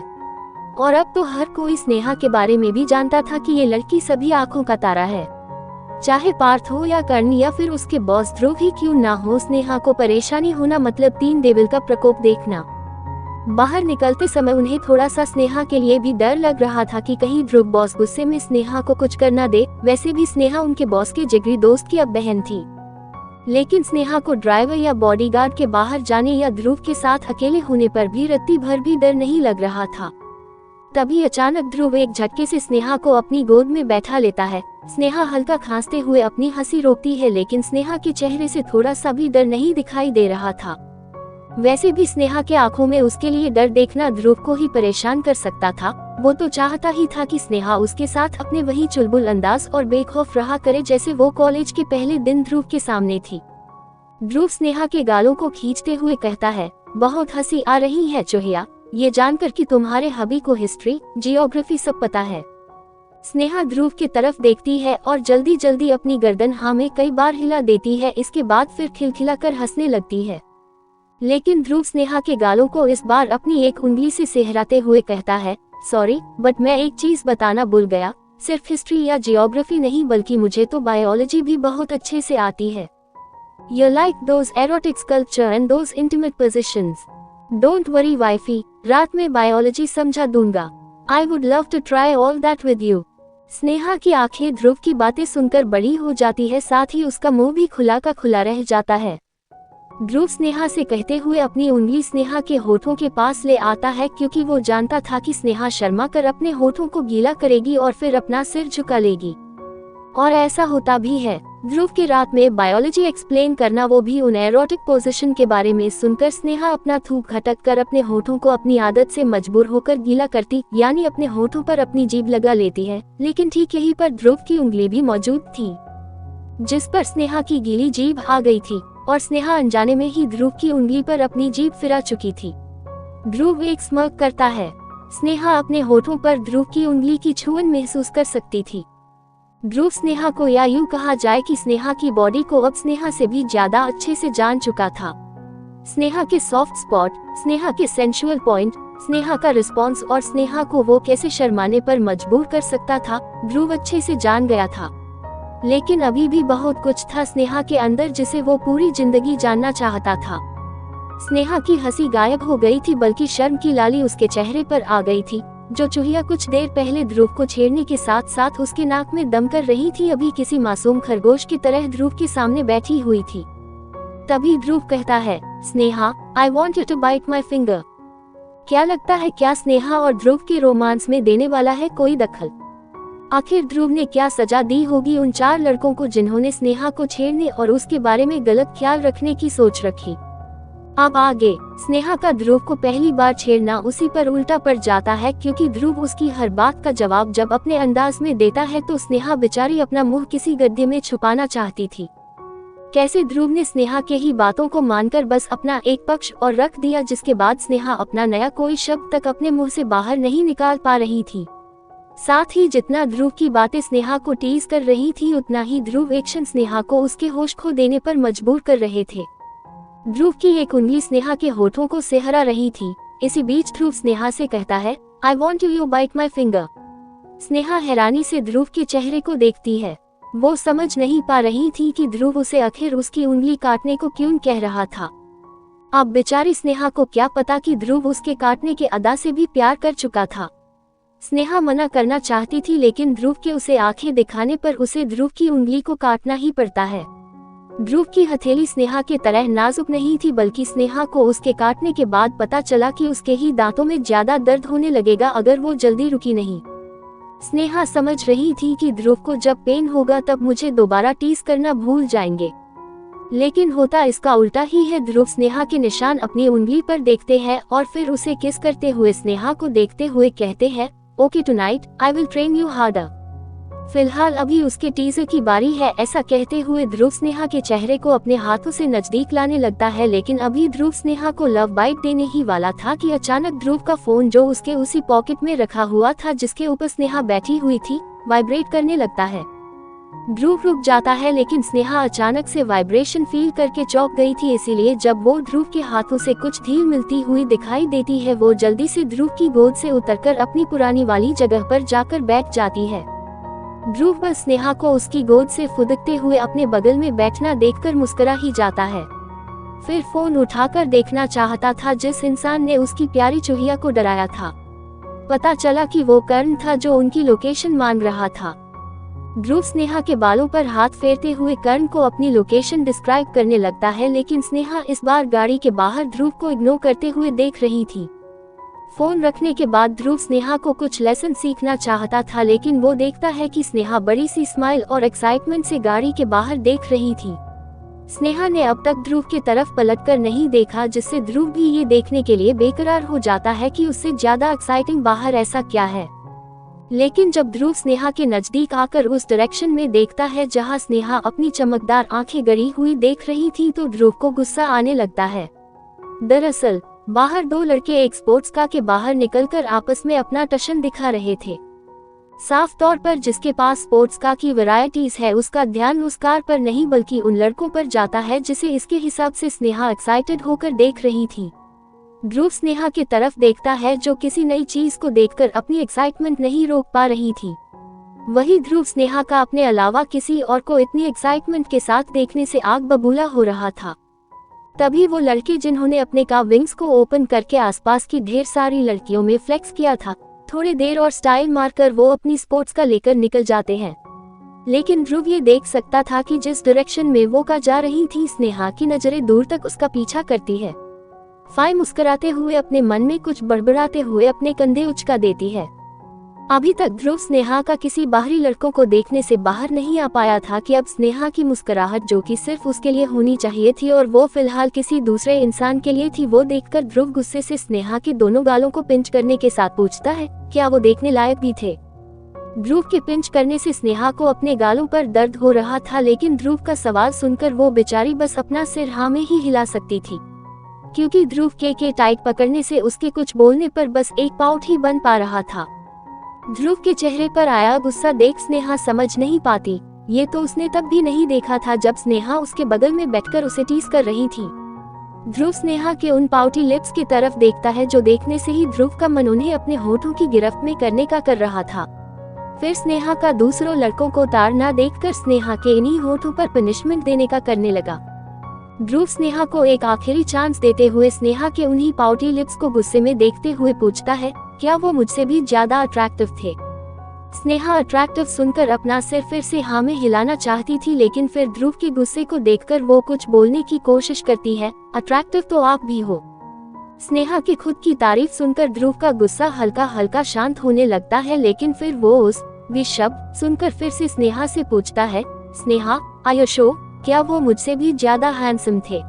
और अब तो हर कोई स्नेहा के बारे में भी जानता था कि ये लड़की सभी आंखों का तारा है। चाहे पार्थ हो या कर्ण या फिर उसके बॉस ध्रुव ही क्यों ना हो, स्नेहा को परेशानी होना मतलब 3 डेविल का प्रकोप देखना। बाहर निकलते समय उन्हें थोड़ा सा स्नेहा के लिए भी डर लग रहा था कि कहीं ध्रुव बॉस गुस्से में स्नेहा को कुछ करना दे। वैसे भी स्नेहा उनके बॉस के जिगरी दोस्त की अब बहन थी, लेकिन स्नेहा को ड्राइवर या बॉडीगार्ड के बाहर जाने या ध्रुव के साथ अकेले होने पर भी रत्ती भर भी डर नहीं लग रहा था। तभी अचानक ध्रुव एक झटके से स्नेहा को अपनी गोद में बैठा लेता है। स्नेहा हल्का खांसते हुए अपनी हंसी रोकती है, लेकिन स्नेहा के चेहरे से थोड़ा सा भी डर नहीं दिखाई दे रहा था। वैसे भी स्नेहा के आंखों में उसके लिए डर देखना ध्रुव को ही परेशान कर सकता था। वो तो चाहता ही था कि स्नेहा उसके साथ अपने वही चुलबुल अंदाज और बेखौफ रहा करे जैसे वो कॉलेज के पहले दिन ध्रुव के सामने थी। ध्रुव स्नेहा के गालों को खींचते हुए कहता है, बहुत हंसी आ रही है चोहिया, ये जानकर कि तुम्हारे हबी को हिस्ट्री जियोग्राफी सब पता है। स्नेहा ध्रुव की तरफ देखती है और जल्दी जल्दी अपनी गर्दन हाँ में कई बार हिला देती है। इसके बाद फिर खिलखिलाकर हंसने लगती है, लेकिन ध्रुव स्नेहा के गालों को इस बार अपनी एक उंगली से सहराते हुए कहता है, सॉरी बट मैं एक चीज बताना भूल गया, सिर्फ हिस्ट्री या जियोग्राफी नहीं बल्कि मुझे तो बायोलॉजी भी बहुत अच्छे से आती है। You like those erotic sculpture and those intimate positions. Don't worry wifey, रात में बायोलॉजी समझा दूंगा। I would love to try all that with you. Sneha की आंखें ध्रुव की बातें सुनकर बड़ी हो जाती है, साथ ही उसका मुंह भी खुला का खुला रह जाता है। ध्रुव स्नेहा से कहते हुए अपनी उंगली स्नेहा के होठों के पास ले आता है, क्योंकि वो जानता था कि स्नेहा शर्मा कर अपने होठों को गीला करेगी और फिर अपना सिर झुका लेगी। और ऐसा होता भी है। ध्रुव की रात में बायोलॉजी एक्सप्लेन करना, वो भी उन एरोटिक पोजीशन के बारे में सुनकर स्नेहा अपना थूक खटक कर अपने होठों को अपनी आदत से मजबूर होकर गीला करती, यानी अपने होठों पर अपनी जीभ लगा लेती है। लेकिन ठीक यहीं पर ध्रुव की उंगली भी मौजूद थी, जिस पर स्नेहा की गीली जीभ आ गई थी और स्नेहा अनजाने में ही ध्रुव की उंगली पर अपनी जीभ फिरा चुकी थी। ध्रुव एक स्मर्क करता है। स्नेहा अपने होठों पर ध्रुव की उंगली की छुअन महसूस कर सकती थी। ध्रुव स्नेहा को, या यूं कहा जाए कि स्नेहा की बॉडी को अब स्नेहा से भी ज्यादा अच्छे से जान चुका था। स्नेहा के सॉफ्ट स्पॉट, स्नेहा के सेंसुअल पॉइंट, स्नेहा का रिस्पॉन्स और स्नेहा को वो कैसे शर्माने पर मजबूर कर सकता था, ध्रुव अच्छे से जान गया था। लेकिन अभी भी बहुत कुछ था स्नेहा के अंदर जिसे वो पूरी जिंदगी जानना चाहता था। स्नेहा की हंसी गायब हो गई थी, बल्कि शर्म की लाली उसके चेहरे पर आ गई थी। जो चूहिया कुछ देर पहले ध्रुव को छेड़ने के साथ साथ उसके नाक में दम कर रही थी, अभी किसी मासूम खरगोश की तरह ध्रुव के सामने बैठी हुई थी। तभी ध्रुव कहता है, Sneha, I want you to bite my finger. क्या लगता है, क्या स्नेहा और ध्रुव के रोमांस में देने वाला है कोई दखल? आखिर ध्रुव ने क्या सजा दी होगी उन 4 लड़कों को जिन्होंने स्नेहा को छेड़ने और उसके बारे में गलत ख्याल रखने की सोच रखी? अब आगे स्नेहा का ध्रुव को पहली बार छेड़ना उसी पर उल्टा पड़ जाता है, क्योंकि ध्रुव उसकी हर बात का जवाब जब अपने अंदाज में देता है तो स्नेहा बेचारी अपना मुंह किसी गड्ढे में छुपाना चाहती थी। कैसे ध्रुव ने स्नेहा के ही बातों को मानकर बस अपना एक पक्ष और रख दिया, जिसके बाद स्नेहा अपना नया कोई शब्द तक अपने मुंह से बाहर नहीं निकाल पा रही थी। साथ ही जितना ध्रुव की बातें स्नेहा को टीज कर रही थी, उतना ही ध्रुव एक्शन स्नेहा को उसके होश खो देने पर मजबूर कर रहे थे। ध्रुव की एक उंगली स्नेहा के होठों को सिहरा रही थी। इसी बीच ध्रुव स्नेहा से कहता है, I want you bite my finger. Sneha हैरानी से ध्रुव के चेहरे को देखती है। वो समझ नहीं पा रही थी कि ध्रुव उसे आखिर उसकी उंगली काटने को क्यों कह रहा था। अब बेचारी स्नेहा को क्या पता कि ध्रुव उसके काटने के अदा से भी प्यार कर चुका था। स्नेहा मना करना चाहती थी, लेकिन ध्रुव के उसे आंखें दिखाने पर उसे ध्रुव की उंगली को काटना ही पड़ता है। ध्रुव की हथेली स्नेहा के तरह नाजुक नहीं थी, बल्कि स्नेहा को उसके काटने के बाद पता चला कि उसके ही दांतों में ज्यादा दर्द होने लगेगा अगर वो जल्दी रुकी नहीं। स्नेहा समझ रही थी कि ध्रुव को जब पेन होगा तब मुझे दोबारा टीज करना भूल जाएंगे, लेकिन होता इसका उल्टा ही है। ध्रुव स्नेहा के निशान अपनी उंगली पर देखते हैं और फिर उसे किस करते हुए स्नेहा को देखते हुए कहते हैं, okay tonight I will train you harder. फिलहाल अभी उसके टीजर की बारी है। ऐसा कहते हुए ध्रुव स्नेहा के चेहरे को अपने हाथों से नजदीक लाने लगता है, लेकिन अभी ध्रुव स्नेहा को लव बाइट देने ही वाला था कि अचानक ध्रुव का फोन, जो उसके उसी पॉकेट में रखा हुआ था जिसके ऊपर स्नेहा बैठी हुई थी, वाइब्रेट करने लगता है। ध्रुव रुक जाता है, लेकिन स्नेहा अचानक से वाइब्रेशन फील करके चौंक गई थी, इसीलिए जब वो ध्रुव के हाथों से कुछ ढील मिलती हुई दिखाई देती है, वो जल्दी से ध्रुव की गोद से उतरकर अपनी पुरानी वाली जगह पर जाकर बैठ जाती है। ध्रुव बस स्नेहा को उसकी गोद से फुदकते हुए अपने बगल में बैठना देखकर मुस्कुरा ही जाता है। फिर फोन उठाकर देखना चाहता था जिस इंसान ने उसकी प्यारी चूहिया को डराया था। पता चला कि वो कर्ण था जो उनकी लोकेशन मांग रहा था। ध्रुव स्नेहा के बालों पर हाथ फेरते हुए कर्ण को अपनी लोकेशन डिस्क्राइब करने लगता है, लेकिन स्नेहा इस बार गाड़ी के बाहर ध्रुव को इग्नोर करते हुए देख रही थी। फोन रखने के बाद ध्रुव स्नेहा को कुछ लेसन सीखना चाहता था, लेकिन वो देखता है कि स्नेहा बड़ी सी स्माइल और एक्साइटमेंट से गाड़ी के बाहर देख रही थी। स्नेहा ने अब तक ध्रुव की तरफ पलटकर नहीं देखा, जिससे ध्रुव भी ये देखने के लिए बेकरार हो जाता है कि उससे ज्यादा एक्साइटिंग बाहर ऐसा क्या है। लेकिन जब ध्रुव स्नेहा के नजदीक आकर उस डायरेक्शन में देखता है जहां स्नेहा अपनी चमकदार आंखें गड़ी हुई देख रही थी, तो ध्रुव को गुस्सा आने लगता है। दरअसल बाहर 2 लड़के एक स्पोर्ट्स कार के बाहर निकलकर आपस में अपना टशन दिखा रहे थे। साफ तौर पर जिसके पास स्पोर्ट्स कार की वैरायटीज है, उसका ध्यान उस कार पर नहीं बल्कि उन लड़कों पर जाता है जिसे इसके हिसाब से स्नेहा एक्साइटेड होकर देख रही थी। ध्रुव स्नेहा की तरफ देखता है जो किसी नई चीज को देखकर अपनी एक्साइटमेंट नहीं रोक पा रही थी। वही ध्रुव स्नेहा का अपने अलावा किसी और को इतनी एक्साइटमेंट के साथ देखने से आग बबूला हो रहा था। तभी वो लड़के जिन्होंने अपने कार विंग्स को ओपन करके आसपास की ढेर सारी लड़कियों में फ्लेक्स किया था, थोड़ी देर और स्टाइल मारकर वो अपनी स्पोर्ट्स कार लेकर निकल जाते हैं। लेकिन ध्रुव ये देख सकता था कि जिस डायरेक्शन में वो का जा रही थी, स्नेहा की नजरें दूर तक उसका पीछा करती है। फाई मुस्कुराते हुए अपने मन में कुछ बड़बड़ाते हुए अपने कंधे उचका देती है। अभी तक ध्रुव स्नेहा का किसी बाहरी लड़कों को देखने से बाहर नहीं आ पाया था कि अब स्नेहा की मुस्कुराहट, जो कि सिर्फ उसके लिए होनी चाहिए थी और वो फिलहाल किसी दूसरे इंसान के लिए थी, वो देखकर ध्रुव गुस्से से स्नेहा के दोनों गालों को पिंच करने के साथ पूछता है, क्या वो देखने लायक भी थे? ध्रुव के पिंच करने से स्नेहा को अपने गालों पर दर्द हो रहा था, लेकिन ध्रुव का सवाल सुनकर वो बेचारी बस अपना सिर हाँ में ही हिला सकती थी, क्योंकि ध्रुव के टाइट पकड़ने से उसके कुछ बोलने पर बस एक पाउट ही बन पा रहा था। ध्रुव के चेहरे पर आया गुस्सा देख स्नेहा समझ नहीं पाती। ये तो उसने तब भी नहीं देखा था जब स्नेहा उसके बगल में बैठकर उसे टीज कर रही थी। ध्रुव स्नेहा के उन पाउटी लिप्स की तरफ देखता है, जो देखने से ही ध्रुव का मन उन्हें अपने होठों की गिरफ्त में करने का कर रहा था। फिर स्नेहा का दूसरों लड़कों को ताड़ना देखकर स्नेहा के इन्हीं होठों पर पनिशमेंट देने का करने लगा। ध्रुव स्नेहा को एक आखिरी चांस देते हुए स्नेहा के उन्हीं पाउटी लिप्स को गुस्से में देखते हुए पूछता है, क्या वो मुझसे भी ज्यादा अट्रैक्टिव थे? स्नेहा अट्रैक्टिव सुनकर अपना सिर फिर से हाँ में हिलाना चाहती थी, लेकिन फिर ध्रुव के गुस्से को देखकर वो कुछ बोलने की कोशिश करती है, अट्रैक्टिव तो आप भी हो। स्नेहा की खुद की तारीफ सुनकर ध्रुव का गुस्सा हल्का हल्का शांत होने लगता है, लेकिन फिर वो उस भी शब्द सुनकर फिर से स्नेहा से पूछता है, स्नेहा आर यू श्योर? क्या वो मुझसे भी ज्यादा हैंडसम थे?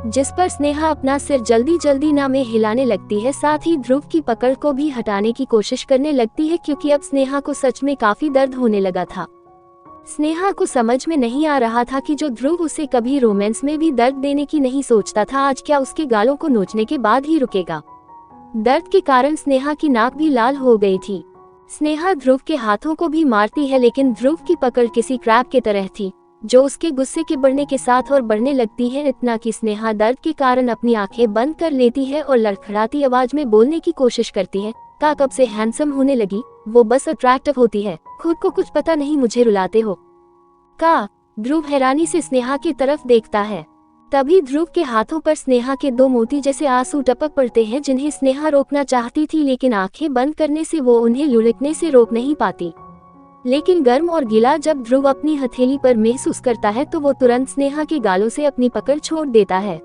जिस पर स्नेहा अपना सिर जल्दी जल्दी ना में हिलाने लगती है, साथ ही ध्रुव की पकड़ को भी हटाने की कोशिश करने लगती है, क्योंकि अब स्नेहा को सच में काफी दर्द होने लगा था। स्नेहा को समझ में नहीं आ रहा था कि जो ध्रुव उसे कभी रोमांस में भी दर्द देने की नहीं सोचता था, आज क्या उसके गालों को नोचने के बाद ही रुकेगा। दर्द के कारण स्नेहा की नाक भी लाल हो गई थी। स्नेहा ध्रुव के हाथों को भी मारती है, लेकिन ध्रुव की पकड़ किसी क्रैब की तरह थी, जो उसके गुस्से के बढ़ने के साथ और बढ़ने लगती है, इतना कि स्नेहा दर्द के कारण अपनी आंखें बंद कर लेती है और लड़खड़ाती आवाज में बोलने की कोशिश करती है, का कब से हैंडसम होने लगी? वो बस अट्रैक्टिव होती है, खुद को कुछ पता नहीं, मुझे रुलाते हो का? ध्रुव हैरानी से स्नेहा की तरफ देखता है। तभी ध्रुव के हाथों पर स्नेहा के दो मोती जैसे आंसू टपक पड़ते हैं, जिन्हें स्नेहा रोकना चाहती थी, लेकिन आंखें बंद करने से वो उन्हें लुढ़कने से रोक नहीं पाती। लेकिन गर्म और गीला जब ध्रुव अपनी हथेली पर महसूस करता है, तो वो तुरंत स्नेहा के गालों से अपनी पकड़ छोड़ देता है।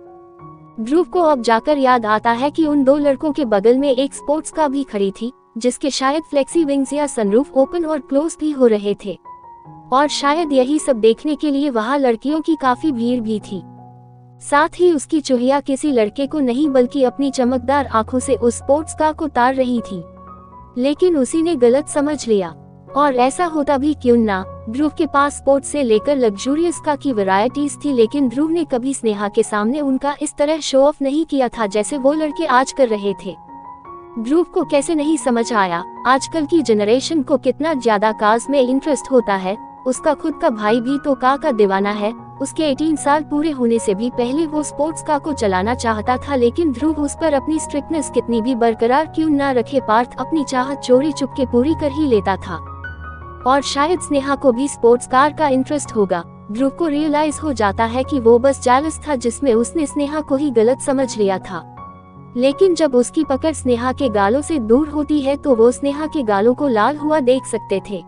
ध्रुव को अब जाकर याद आता है कि उन दो लड़कों के बगल में एक स्पोर्ट्स कार भी खड़ी थी, जिसके शायद फ्लेक्सी विंग्स या सनरूफ ओपन और क्लोज भी हो रहे थे, और शायद यही सब देखने के लिए वहां लड़कियों की काफी भीड़ भी थी। साथ ही उसकी चुहिया किसी लड़के को नहीं बल्कि अपनी चमकदार आंखों से उस स्पोर्ट्स कार को ताड़ रही थी, लेकिन उसी ने गलत समझ लिया। और ऐसा होता भी क्यों ना, ध्रुव के पास स्पोर्ट्स से लेकर लग्जूरियस कार की वैरायटीज थी, लेकिन ध्रुव ने कभी स्नेहा के सामने उनका इस तरह शो ऑफ नहीं किया था जैसे वो लड़के आज कर रहे थे। ध्रुव को कैसे नहीं समझ आया, आजकल की जनरेशन को कितना ज्यादा कार्स में इंटरेस्ट होता है। उसका खुद का भाई भी तो कार का दीवाना है, उसके 18 साल पूरे होने से भी पहले वो स्पोर्ट्स कार को चलाना चाहता था, लेकिन ध्रुव उस पर अपनी स्ट्रिक्टनेस कितनी भी बरकरार क्यों न रखे, पार्थ अपनी चाहत चोरी चुपके पूरी कर ही लेता था। और शायद स्नेहा को भी स्पोर्ट्स कार का इंटरेस्ट होगा। ध्रुव को रियलाइज हो जाता है कि वो बस जालस था, जिसमें उसने स्नेहा को ही गलत समझ लिया था। लेकिन जब उसकी पकड़ स्नेहा के गालों से दूर होती है, तो वो स्नेहा के गालों को लाल हुआ देख सकते थे।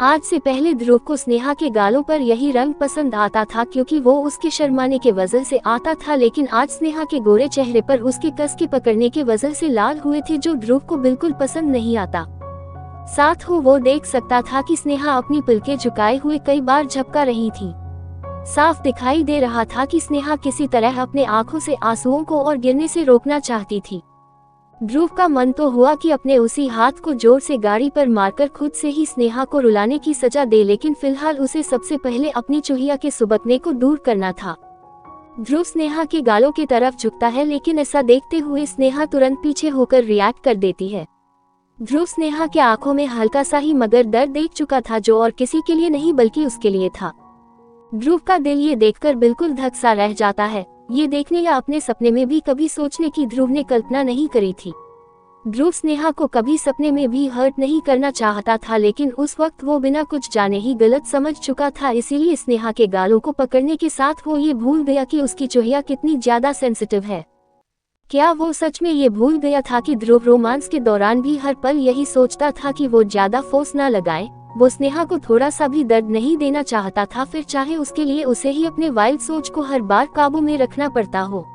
आज से पहले ध्रुव को स्नेहा के गालों पर यही रंग पसंद आता था, क्योंकि वो उसके शर्माने के वजह से आता था, लेकिन आज स्नेहा के गोरे चेहरे पर उसके कस के पकड़ने के वजह से लाल हुए थे, जो ध्रुव को बिल्कुल पसंद नहीं आता। साथ हो वो देख सकता था कि स्नेहा अपनी पलकें झुकाए हुए कई बार झपका रही थी। साफ दिखाई दे रहा था कि स्नेहा किसी तरह अपने आंखों से आंसुओं को और गिरने से रोकना चाहती थी। ध्रुव का मन तो हुआ कि अपने उसी हाथ को जोर से गाड़ी पर मारकर खुद से ही स्नेहा को रुलाने की सजा दे, लेकिन फिलहाल उसे सबसे पहले अपनी चुहिया के सुबकने को दूर करना था। ध्रुव स्नेहा के गालों की तरफ झुकता है, लेकिन ऐसा देखते हुए स्नेहा तुरंत पीछे होकर रिएक्ट कर देती है। ध्रुव स्नेहा के आंखों में हल्का सा ही मगर दर्द देख चुका था, जो और किसी के लिए नहीं बल्कि उसके लिए था। ध्रुव का दिल ये देखकर बिल्कुल धक सा रह जाता है। ये देखने या अपने सपने में भी कभी सोचने की ध्रुव ने कल्पना नहीं करी थी। ध्रुव स्नेहा को कभी सपने में भी हर्ट नहीं करना चाहता था, लेकिन उस वक्त वो बिना कुछ जाने ही गलत समझ चुका था। इसीलिए स्नेहा के गालों को पकड़ने के साथ वो ये भूल गया कि उसकी चुहिया कितनी ज्यादा सेंसिटिव है। क्या वो सच में ये भूल गया था कि ध्रुव रोमांस के दौरान भी हर पल यही सोचता था कि वो ज्यादा फोर्स ना लगाए, वो स्नेहा को थोड़ा सा भी दर्द नहीं देना चाहता था, फिर चाहे उसके लिए उसे ही अपने वाइल्ड सोच को हर बार काबू में रखना पड़ता हो।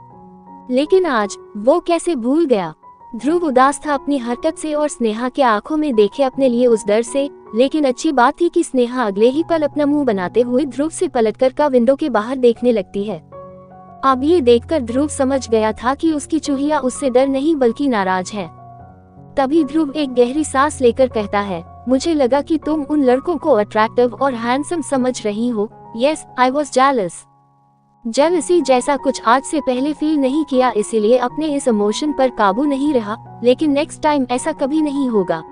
लेकिन आज वो कैसे भूल गया। ध्रुव उदास था अपनी हरकत से और स्नेहा के आंखों में देखे अपने लिए उस डर से। लेकिन अच्छी बात थी कि स्नेहा अगले ही पल अपना मुंह बनाते हुए ध्रुव से पलटकर का विंडो के बाहर देखने लगती है। अब ये देखकर ध्रुव समझ गया था कि उसकी चूहिया उससे डर नहीं बल्कि नाराज है। तभी ध्रुव एक गहरी सांस लेकर कहता है, मुझे लगा कि तुम उन लड़कों को अट्रैक्टिव और हैंडसम समझ रही हो। Yes, I was jealous. Jealousy जैसा कुछ आज से पहले फील नहीं किया, इसीलिए अपने इस इमोशन पर काबू नहीं रहा। लेकिन नेक्स्ट टाइम ऐसा कभी नहीं होगा।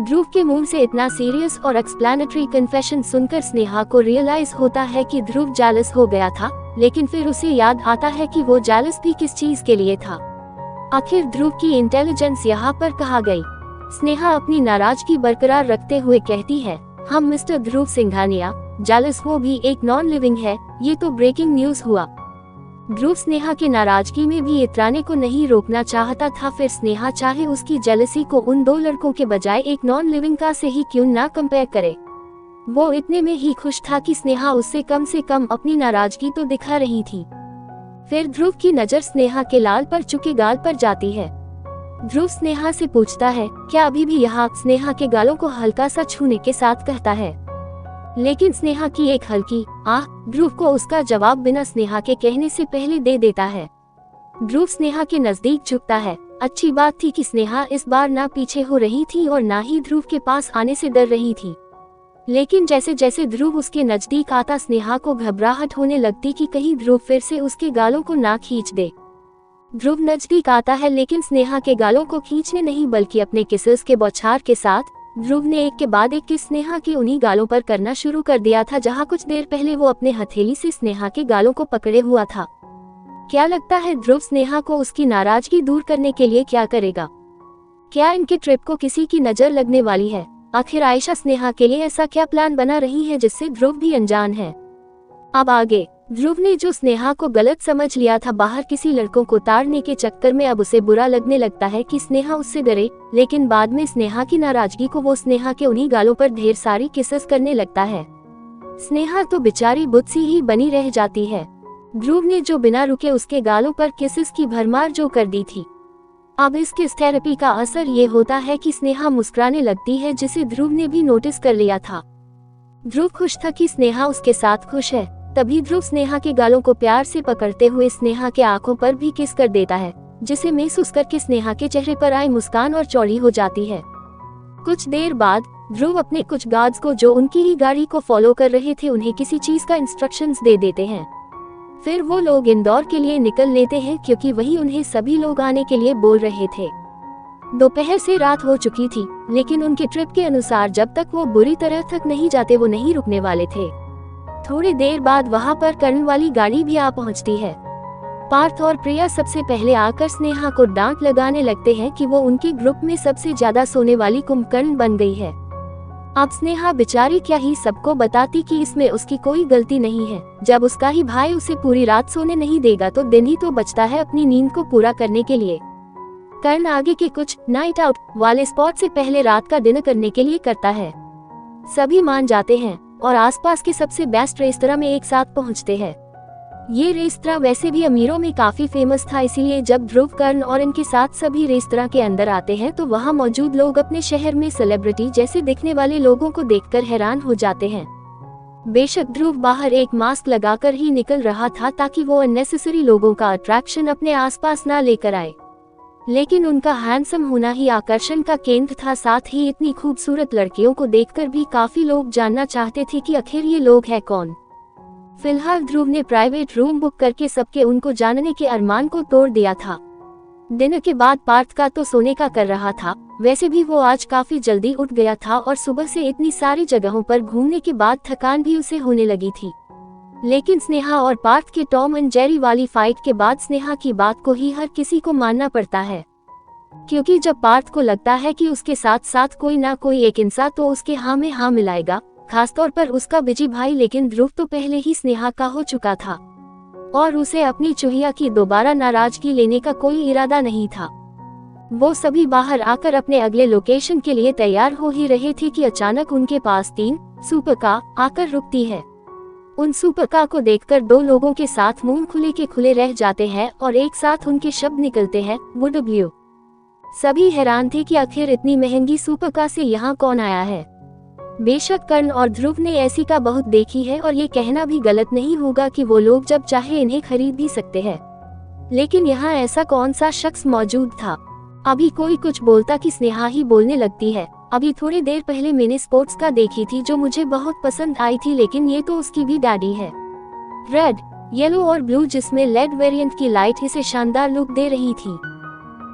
ध्रुव के मुंह से इतना सीरियस और एक्सप्लेनेटरी कन्फेशन सुनकर स्नेहा को रियलाइज होता है कि ध्रुव जेलस हो गया था। लेकिन फिर उसे याद आता है कि वो जेलस भी किस चीज के लिए था। आखिर ध्रुव की इंटेलिजेंस यहाँ पर कहाँ गई। स्नेहा अपनी नाराजगी बरकरार रखते हुए कहती है, हम मिस्टर ध्रुव सिंघानिया जेलस, वो भी एक नॉन लिविंग है। ये तो ब्रेकिंग न्यूज हुआ। ध्रुव स्नेहा के नाराजगी में भी इतराने को नहीं रोकना चाहता था। फिर स्नेहा चाहे उसकी जेलसी को उन दो लड़कों के बजाय एक नॉन लिविंग का से ही क्यों ना कंपेयर करे। वो इतने में ही खुश था कि स्नेहा उससे कम से कम अपनी नाराजगी तो दिखा रही थी। फिर ध्रुव की नजर स्नेहा के लाल पर चुके गाल पर जाती है। ध्रुव स्नेहा से पूछता है, क्या अभी भी यहाँ? स्नेहा के गालों को हल्का सा छूने के साथ कहता है। लेकिन स्नेहा की एक हल्की आह ध्रुव को उसका जवाब बिना स्नेहा के कहने से पहले दे देता है। ध्रुव स्नेहा के नजदीक झुकता है। अच्छी बात थी कि स्नेहा इस बार ना पीछे हो रही थी और ना ही ध्रुव के पास आने से डर रही थी। लेकिन जैसे जैसे ध्रुव उसके नजदीक आता, स्नेहा को घबराहट होने लगती कि कहीं ध्रुव फिर से उसके गालों को ना खींच दे। ध्रुव नजदीक आता है लेकिन स्नेहा के गालों को खींचने नहीं बल्कि अपने किसेस के बौछार के साथ ध्रुव ने एक के बाद एक किस स्नेहा के उन्हीं गालों पर करना शुरू कर दिया था जहां कुछ देर पहले वो अपने हथेली से स्नेहा के गालों को पकड़े हुआ था। क्या लगता है ध्रुव स्नेहा को उसकी नाराजगी दूर करने के लिए क्या करेगा? क्या इनके ट्रिप को किसी की नजर लगने वाली है? आखिर आयशा स्नेहा के लिए ऐसा क्या प्लान बना रही है जिससे ध्रुव भी अनजान है? अब आगे ध्रुव ने जो स्नेहा को गलत समझ लिया था बाहर किसी लड़कों को ताड़ने के चक्कर में, अब उसे बुरा लगने लगता है कि स्नेहा उससे डरे। लेकिन बाद में स्नेहा की नाराजगी को वो स्नेहा के उन्हीं गालों पर ढेर सारी किसेस करने लगता है। स्नेहा तो बेचारी बुद्धि ही बनी रह जाती है। ध्रुव ने जो बिना रुके उसके गालों पर किसेस की भरमार जो कर दी थी। अब इस किस थेरेपी का असर ये होता है कि स्नेहा मुस्कुराने लगती है, जिसे ध्रुव ने भी नोटिस कर लिया था। ध्रुव खुश था कि स्नेहा उसके साथ खुश है। तभी ध्रुव स्नेहा के गालों को प्यार से पकड़ते हुए स्नेहा के आंखों पर भी किस कर देता है, जिसे महसूस करके स्नेहा के चेहरे पर आई मुस्कान और चौड़ी हो जाती है। कुछ देर बाद ध्रुव अपने कुछ गार्ड्स को जो उनकी ही गाड़ी को फॉलो कर रहे थे उन्हें किसी चीज का इंस्ट्रक्शंस दे देते हैं। फिर वो लोग इंदौर के लिए निकल लेते हैं क्योंकि वही उन्हें सभी लोग आने के लिए बोल रहे थे। दोपहर से रात हो चुकी थी, लेकिन उनके ट्रिप के अनुसार जब तक वो बुरी तरह थक नहीं जाते वो नहीं रुकने वाले थे। थोड़ी देर बाद वहां पर कर्ण वाली गाड़ी भी आ पहुंचती है। पार्थ और प्रिया सबसे पहले आकर स्नेहा को डांट लगाने लगते हैं कि वो उनके ग्रुप में सबसे ज्यादा सोने वाली कुंभकर्ण बन गई है। अब स्नेहा बेचारी क्या ही सबको बताती कि इसमें उसकी कोई गलती नहीं है। जब उसका ही भाई उसे पूरी रात सोने नहीं देगा तो दिन ही तो बचता है अपनी नींद को पूरा करने के लिए। कर्ण आगे के कुछ नाइट आउट वाले स्पॉट से पहले रात का डिनर करने के लिए करता है। सभी मान जाते हैं और आसपास के सबसे बेस्ट रेस्तरां में एक साथ पहुंचते हैं। ये रेस्तरां वैसे भी अमीरों में काफी फेमस था, इसीलिए जब ध्रुव, कर्ण और इनके साथ सभी रेस्तरां के अंदर आते हैं तो वहां मौजूद लोग अपने शहर में सेलिब्रिटी जैसे दिखने वाले लोगों को देखकर हैरान हो जाते हैं। बेशक ध्रुव बाहर एक मास्क लगाकर ही निकल रहा था ताकि वो अननेसेसरी लोगों का अट्रैक्शन अपने आसपास ना लेकर आए, लेकिन उनका हैंडसम होना ही आकर्षण का केंद्र था। साथ ही इतनी खूबसूरत लड़कियों को देखकर भी काफी लोग जानना चाहते थे कि आखिर ये लोग हैं कौन। फिलहाल ध्रुव ने प्राइवेट रूम बुक करके सबके उनको जानने के अरमान को तोड़ दिया था। डिनर के बाद पार्थ का तो सोने का कर रहा था, वैसे भी वो आज काफी जल्दी उठ गया था और सुबह से इतनी सारी जगहों पर घूमने के बाद थकान भी उसे होने लगी थी। लेकिन स्नेहा और पार्थ के टॉम एंड जेरी वाली फाइट के बाद स्नेहा की बात को ही हर किसी को मानना पड़ता है, क्योंकि जब पार्थ को लगता है कि उसके साथ साथ कोई ना कोई एक इंसान तो उसके हाँ में हाँ मिलाएगा, खासतौर पर उसका बिजी भाई। लेकिन ध्रुव तो पहले ही स्नेहा का हो चुका था और उसे अपनी चुहिया की दोबारा नाराजगी लेने का कोई इरादा नहीं था। वो सभी बाहर आकर अपने अगले लोकेशन के लिए तैयार हो ही रहे थे कि अचानक उनके पास 3 सुपरकार आकर रुकती है। उन सुपरकार को देखकर 2 लोगों के साथ मुंह खुले के खुले रह जाते हैं और एक साथ उनके शब्द निकलते हैं, वो डब्ल्यू। सभी हैरान थे कि आखिर इतनी महंगी सुपरकार से यहाँ कौन आया है। बेशक कर्ण और ध्रुव ने ऐसी कार बहुत देखी है और ये कहना भी गलत नहीं होगा कि वो लोग जब चाहे इन्हें खरीद भी सकते हैं, लेकिन यहाँ ऐसा कौन सा शख्स मौजूद था। अभी कोई कुछ बोलता कि स्नेहा ही बोलने लगती है, अभी थोड़ी देर पहले मैंने स्पोर्ट्स कार देखी थी जो मुझे बहुत पसंद आई थी, लेकिन ये तो उसकी भी डैडी है। रेड, येलो और ब्लू जिसमें लेड वेरिएंट की लाइट इसे शानदार लुक दे रही थी।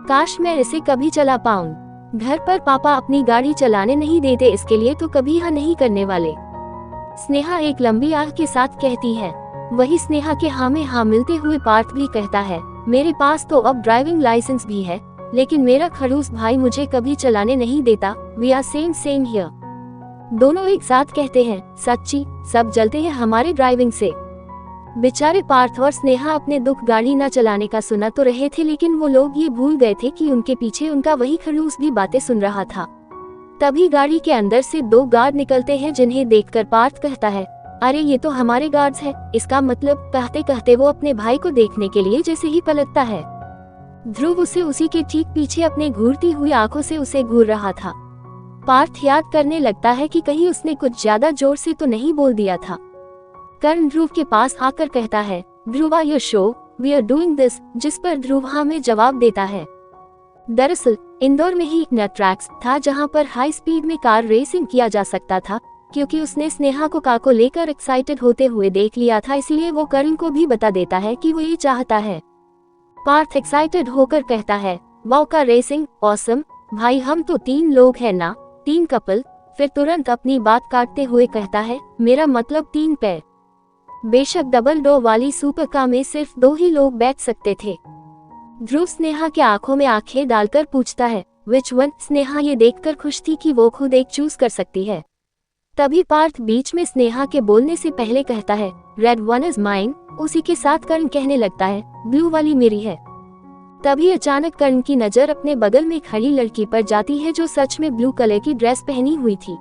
काश मैं इसे कभी चला पाऊं। घर पर पापा अपनी गाड़ी चलाने नहीं देते, इसके लिए तो कभी हाँ नहीं करने वाले। स्नेहा एक लंबी आह के साथ कहती है। वही स्नेहा के हाँ में हाँ मिलते हुए पार्थ भी कहता है, मेरे पास तो अब ड्राइविंग लाइसेंस भी है, लेकिन मेरा खड़ूस भाई मुझे कभी चलाने नहीं देता। We are same here. दोनों एक साथ कहते हैं, सच्ची सब जलते हैं हमारे ड्राइविंग से। बेचारे पार्थ और स्नेहा अपने दुख गाड़ी न चलाने का सुना तो रहे थे, लेकिन वो लोग ये भूल गए थे कि उनके पीछे उनका वही खड़ूस भी बातें सुन रहा था। तभी गाड़ी के अंदर से 2 गार्ड निकलते हैं, जिन्हें देखकर पार्थ कहता है, अरे ये तो हमारे गार्ड्स हैं। इसका मतलब, कहते कहते वो अपने भाई को देखने के लिए जैसे ही पलटता है, ध्रुव उसी के ठीक पीछे अपने घूरती हुई आंखों से उसे घूर रहा था। पार्थ याद करने लगता है कि कहीं उसने कुछ ज्यादा जोर से तो नहीं बोल दिया था। कर्ण ध्रुव के पास आकर कहता है, Dhruv are you sure we are doing this, जिस पर ध्रुव हाँ में जवाब देता है। दरअसल इंदौर में ही एक ट्रैक्स था जहां पर हाई स्पीड में कार रेसिंग किया जा सकता था। क्योंकि उसने स्नेहा को कार को लेकर एक्साइटेड होते हुए देख लिया था, इसीलिए वो कर्ण को भी बता देता है कि वो ये चाहता है। पार्थ एक्साइटेड होकर कहता है, वाओ कार रेसिंग ऑसम भाई, हम तो 3 लोग हैं ना, 3 कपल। फिर तुरंत अपनी बात काटते हुए कहता है, मेरा मतलब 3 पैर। बेशक डबल डोर वाली सुपर कार में सिर्फ 2 ही लोग बैठ सकते थे। ध्रुव स्नेहा के आंखों में आंखें डालकर पूछता है, विच वन। स्नेहा ये देखकर खुश थी कि वो खुद एक चूज कर सकती है। तभी पार्थ बीच में स्नेहा के बोलने से पहले कहता है, रेड वन इज माइन। उसी के साथ कर्ण कहने लगता है, ब्लू वाली मेरी है। तभी अचानक कर्ण की नजर अपने बगल में खड़ी लड़की पर जाती है जो सच में ब्लू कलर की ड्रेस पहनी हुई थी,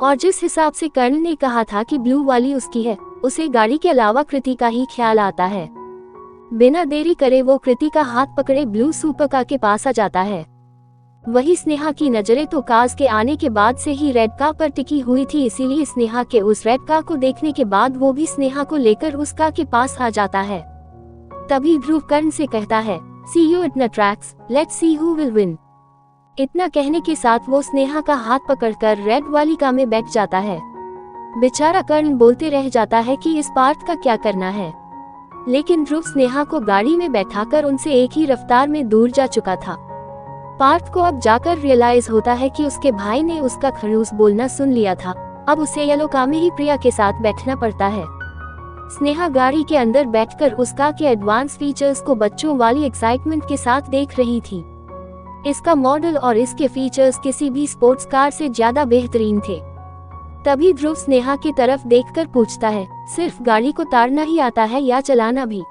और जिस हिसाब से कर्ण ने कहा था कि ब्लू वाली उसकी है, उसे गाड़ी के अलावा कृति का ही ख्याल आता है। बिना देरी करे वो कृति का हाथ पकड़े ब्लू सुपर कार के पास आ जाता है। वही स्नेहा की नजरें तो कार्स के आने के बाद से ही रेड कार पर टिकी हुई थी, इसीलिए स्नेहा के उस रेड कार को देखने के बाद वो भी स्नेहा को लेकर उस कार के पास आ जाता है। तभी ध्रुव कर्ण से कहता है, see you at the tracks, let's see who will win. इतना कहने के साथ वो स्नेहा का हाथ पकड़कर रेड वाली कार में बैठ जाता है। बेचारा कर्ण बोलते रह जाता है कि इस पार्थ का क्या करना है, लेकिन ध्रुव स्नेहा को गाड़ी में बैठाकर उनसे एक ही रफ्तार में दूर जा चुका था। पार्थ को अब जाकर रियलाइज होता है कि उसके भाई ने उसका खड़ूस बोलना सुन लिया था। अब उसे येलो कार में ही प्रिया के साथ बैठना पड़ता है। स्नेहा गाड़ी के अंदर बैठकर उस कार के एडवांस फीचर्स को बच्चों वाली एक्साइटमेंट के साथ देख रही थी। इसका मॉडल और इसके फीचर्स किसी भी स्पोर्ट्स कार से ज्यादा बेहतरीन थे। तभी ध्रुव स्नेहा की तरफ देखकर पूछता है, सिर्फ गाड़ी को तारना ही आता है या चलाना भी?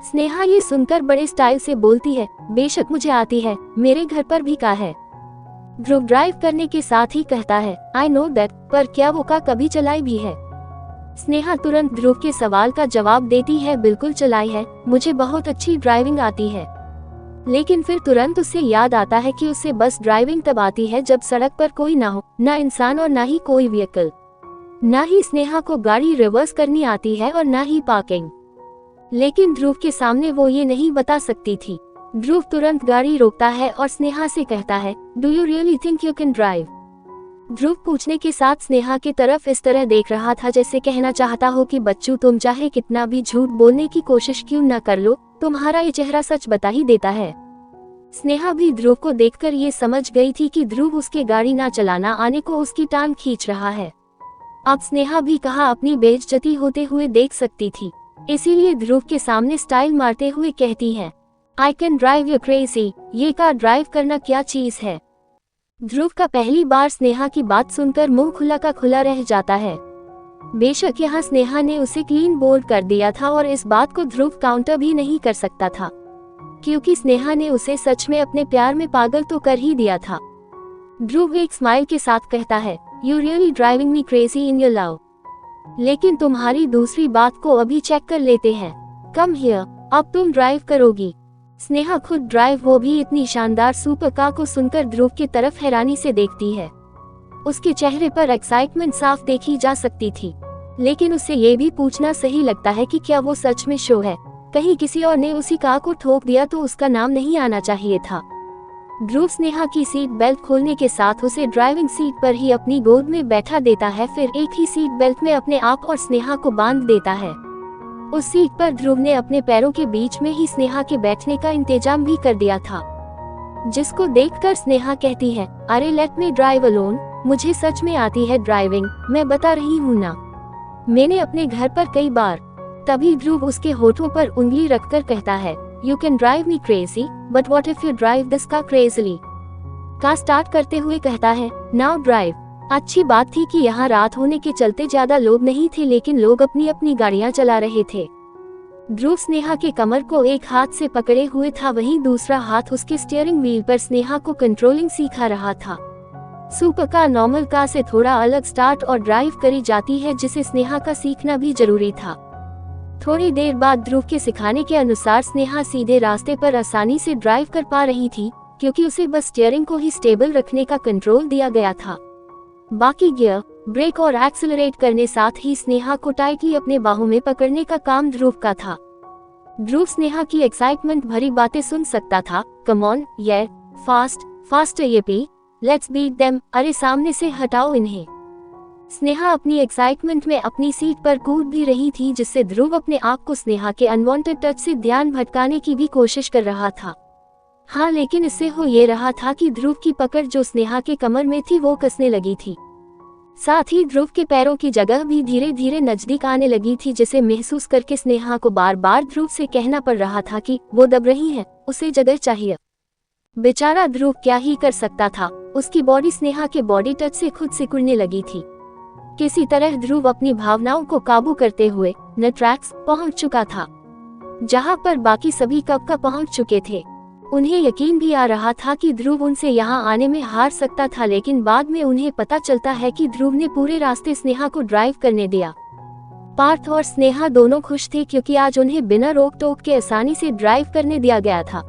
स्नेहा ये सुनकर बड़े स्टाइल से बोलती है, बेशक मुझे आती है, मेरे घर पर भी कार है। ध्रुव ड्राइव करने के साथ ही कहता है, आई नो दैट, पर क्या वो कार कभी चलाई भी है? स्नेहा तुरंत ध्रुव के सवाल का जवाब देती है, बिल्कुल चलाई है, मुझे बहुत अच्छी ड्राइविंग आती है। लेकिन फिर तुरंत उसे याद आता है कि उसे बस ड्राइविंग तब आती है जब सड़क पर कोई ना हो, ना इंसान और ना ही कोई व्हीकल। ना ही स्नेहा को गाड़ी रिवर्स करनी आती है और ना ही पार्किंग। लेकिन ध्रुव के सामने वो ये नहीं बता सकती थी। ध्रुव तुरंत गाड़ी रोकता है और स्नेहा से कहता है, do you really think you can drive? Dhruv पूछने के साथ स्नेहा की तरफ इस तरह देख रहा था जैसे कहना चाहता हो कि बच्चू, तुम चाहे कितना भी झूठ बोलने की कोशिश क्यों न कर लो, तुम्हारा ये चेहरा सच बता ही देता है। स्नेहा भी ध्रुव को देखकर ये समझ गई थी कि ध्रुव उसके गाड़ी ना चलाना आने को उसकी टांग खींच रहा है। अब स्नेहा भी कहाँ अपनी बेइज्जती होते हुए देख सकती थी, इसीलिए ध्रुव के सामने स्टाइल मारते हुए कहती है, I can drive you crazy. ये कार ड्राइव करना क्या चीज है? ध्रुव का पहली बार स्नेहा की बात सुनकर मुंह खुला का खुला रह जाता है। बेशक यहाँ स्नेहा ने उसे क्लीन बोल्ड कर दिया था और इस बात को ध्रुव काउंटर भी नहीं कर सकता था, क्योंकि स्नेहा ने उसे सच में अपने प्यार में पागल तो कर ही दिया था। ध्रुव एक स्माइल के साथ कहता है, you really driving me crazy in your love. लेकिन तुम्हारी दूसरी बात को अभी चेक कर लेते हैं। कम हियर, अब तुम ड्राइव करोगी। स्नेहा खुद ड्राइव, वो भी इतनी शानदार सुपर कार को सुनकर ध्रुव की तरफ हैरानी से देखती है। उसके चेहरे पर एक्साइटमेंट साफ देखी जा सकती थी, लेकिन उसे ये भी पूछना सही लगता है कि क्या वो सच में शो है। कहीं किसी और ने उसी कार को ठोक दिया तो उसका नाम नहीं आना चाहिए था। ध्रुव स्नेहा की सीट बेल्ट खोलने के साथ उसे ड्राइविंग सीट पर ही अपनी गोद में बैठा देता है, फिर एक ही सीट बेल्ट में अपने आप और स्नेहा को बांध देता है। उस सीट पर ध्रुव ने अपने पैरों के बीच में ही स्नेहा के बैठने का इंतजाम भी कर दिया था, जिसको देखकर स्नेहा कहती है, अरे लेट मी ड्राइव अलोन, मुझे सच में आती है ड्राइविंग, मैं बता रही हूँ ना, मैंने अपने घर पर कई बार। तभी ध्रुव उसके होठों पर उंगली रखकर कहता है, you can drive me crazy but what if you drive this car crazily. Car start करते हुए कहता है, नाउ ड्राइव। अच्छी बात थी कि यहाँ रात होने के चलते ज्यादा लोग नहीं थे, लेकिन लोग अपनी अपनी गाड़ियाँ चला रहे थे। ध्रुव स्नेहा के कमर को एक हाथ से पकड़े हुए था, वहीं दूसरा हाथ उसके स्टीयरिंग व्हील पर स्नेहा को कंट्रोलिंग सिखा रहा था। सुपर कार नॉर्मल कार से थोड़ा अलग स्टार्ट और ड्राइव करी जाती है, जिसे स्नेहा का सीखना भी जरूरी था। थोड़ी देर बाद ध्रुव के सिखाने के अनुसार स्नेहा सीधे रास्ते पर आसानी से ड्राइव कर पा रही थी, क्योंकि उसे बस स्टीयरिंग को ही स्टेबल रखने का कंट्रोल दिया गया था। बाकी गियर, ब्रेक और एक्सेलरेट करने, साथ ही स्नेहा को टाइटली अपने बाहों में पकड़ने का काम ध्रुव का था। ध्रुव स्नेहा की एक्साइटमेंट भरी बातें सुन सकता था। कम ऑन, ये फास्ट फास्ट, ये लेट्स बीट देम, अरे सामने से हटाओ इन्हें। स्नेहा अपनी एक्साइटमेंट में अपनी सीट पर कूद भी रही थी, जिससे ध्रुव अपने आप को स्नेहा के अनवांटेड टच से ध्यान भटकाने की भी कोशिश कर रहा था। हाँ, लेकिन इससे हो ये रहा था कि ध्रुव की पकड़ जो स्नेहा के कमर में थी वो कसने लगी थी। साथ ही ध्रुव के पैरों की जगह भी धीरे धीरे नजदीक आने लगी थी, जिसे महसूस करके स्नेहा को बार बार ध्रुव से कहना पड़ रहा था कि वो दब रही है, उसे जगह चाहिए। बेचारा ध्रुव क्या ही कर सकता था, उसकी बॉडी स्नेहा के बॉडी टच से खुद सिकुड़ने लगी थी। किसी तरह ध्रुव अपनी भावनाओं को काबू करते हुए न ट्रैक्स पहुंच चुका था, जहां पर बाकी सभी कब का पहुंच चुके थे। उन्हें यकीन भी आ रहा था कि ध्रुव उनसे यहां आने में हार सकता था, लेकिन बाद में उन्हें पता चलता है कि ध्रुव ने पूरे रास्ते स्नेहा को ड्राइव करने दिया। पार्थ और स्नेहा दोनों खुश थे, क्योंकि आज उन्हें बिना रोक टोक के आसानी से ड्राइव करने दिया गया था।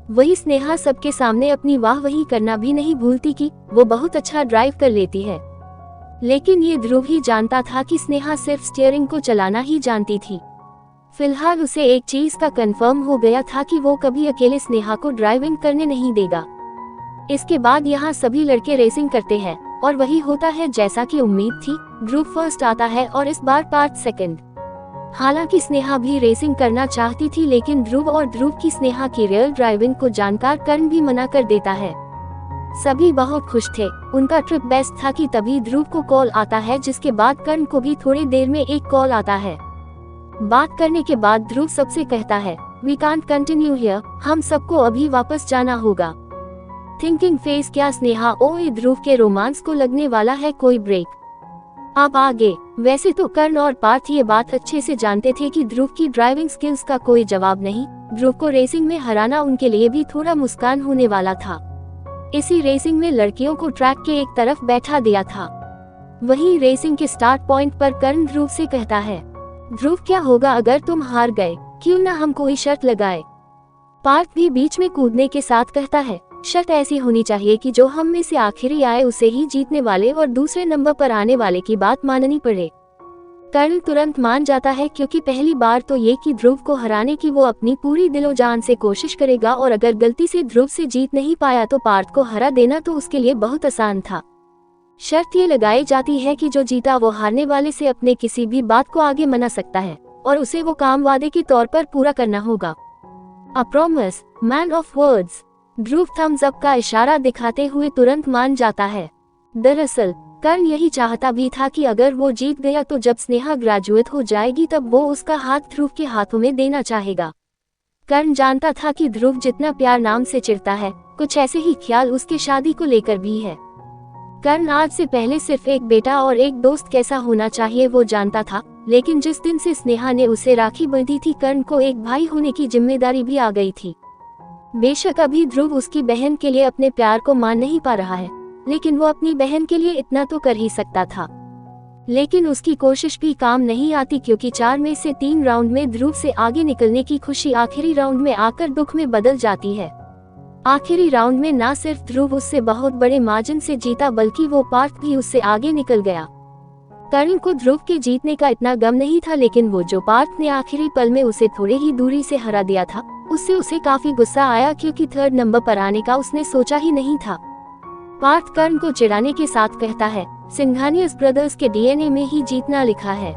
वही स्नेहा सबके सामने अपनी वाहवाही करना भी नहीं भूलती कि वो बहुत अच्छा ड्राइव कर लेती है। लेकिन ये ध्रुव ही जानता था कि स्नेहा सिर्फ स्टीयरिंग को चलाना ही जानती थी। फिलहाल उसे एक चीज का कंफर्म हो गया था कि वो कभी अकेले स्नेहा को ड्राइविंग करने नहीं देगा। इसके बाद यहाँ सभी लड़के रेसिंग करते हैं और वही होता है जैसा कि उम्मीद थी। ध्रुव फर्स्ट आता है और इस बार पार्थ सेकंड। हालांकि स्नेहा भी रेसिंग करना चाहती थी, लेकिन ध्रुव और ध्रुव की स्नेहा की रियल ड्राइविंग को जानकर कर्ण भी मना कर देता है। सभी बहुत खुश थे, उनका ट्रिप बेस्ट था कि तभी ध्रुव को कॉल आता है, जिसके बाद कर्ण को भी थोड़ी देर में एक कॉल आता है। बात करने के बाद ध्रुव सबसे कहता है, वी कांट कंटिन्यू हियर, हम सबको अभी वापस जाना होगा। थिंकिंग फेस, क्या स्नेहा ओए ध्रुव के रोमांस को लगने वाला है कोई ब्रेक। अब आगे। वैसे तो कर्ण और पार्थ ये बात अच्छे से जानते थे कि ध्रुव की ड्राइविंग स्किल्स का कोई जवाब नहीं। ध्रुव को रेसिंग में हराना उनके लिए भी थोड़ा मुस्कान होने वाला था। इसी रेसिंग में लड़कियों को ट्रैक के एक तरफ बैठा दिया था। वहीं रेसिंग के स्टार्ट पॉइंट पर कर्ण ध्रुव से कहता है, ध्रुव क्या होगा अगर तुम हार गए, क्यों ना हम कोई शर्त लगाए। पार्थ भी बीच में कूदने के साथ कहता है, शर्त ऐसी होनी चाहिए कि जो हम में से आखिरी आए उसे ही जीतने वाले और दूसरे नंबर पर आने वाले की बात माननी पड़े। कर्ण तुरंत मान जाता है, क्योंकि पहली बार तो ये कि ध्रुव को हराने की वो अपनी पूरी दिलो जान से कोशिश करेगा, और अगर गलती से ध्रुव से जीत नहीं पाया तो पार्थ को हरा देना तो उसके लिए बहुत आसान था। शर्त ये लगाई जाती है कि जो जीता वो हारने वाले से अपने किसी भी बात को आगे मना सकता है और उसे वो काम वादे के तौर पर पूरा करना होगा। A promise, man of words. Dhruv thumbs up का इशारा दिखाते हुए तुरंत मान जाता है। दरअसल कर्ण यही चाहता भी था कि अगर वो जीत गया तो जब स्नेहा ग्रेजुएट हो जाएगी तब वो उसका हाथ ध्रुव के हाथों में देना चाहेगा। कर्ण जानता था कि ध्रुव जितना प्यार नाम से चिढ़ता है, कुछ ऐसे ही ख्याल उसके शादी को लेकर भी है। कर्ण आज से पहले सिर्फ एक बेटा और एक दोस्त कैसा होना चाहिए वो जानता था, लेकिन जिस दिन से स्नेहा ने उसे राखी बांधी थी, कर्ण को एक भाई होने की जिम्मेदारी भी आ गई थी। बेशक अभी ध्रुव उसकी बहन के लिए अपने प्यार को मान नहीं पा रहा है, लेकिन वो अपनी बहन के लिए इतना तो कर ही सकता था। लेकिन उसकी कोशिश भी काम नहीं आती, क्योंकि 4 में से 3 राउंड में ध्रुव से आगे निकलने की खुशी आखिरी राउंड में आकर दुख में बदल जाती है। आखिरी राउंड में न सिर्फ ध्रुव उससे बहुत बड़े मार्जिन से जीता, बल्कि वो पार्थ भी उससे आगे निकल गया। कर्ण को ध्रुव के जीतने का इतना गम नहीं था, लेकिन वो जो पार्थ ने आखिरी पल में उसे थोड़े ही दूरी से हरा दिया था, उससे उसे काफी गुस्सा आया, क्योंकि 3rd नंबर पर आने का उसने सोचा ही नहीं था। पार्थ कर्ण को चिढ़ाने के साथ कहता है, सिंघानियस ब्रदर्स के डीएनए में ही जीतना लिखा है।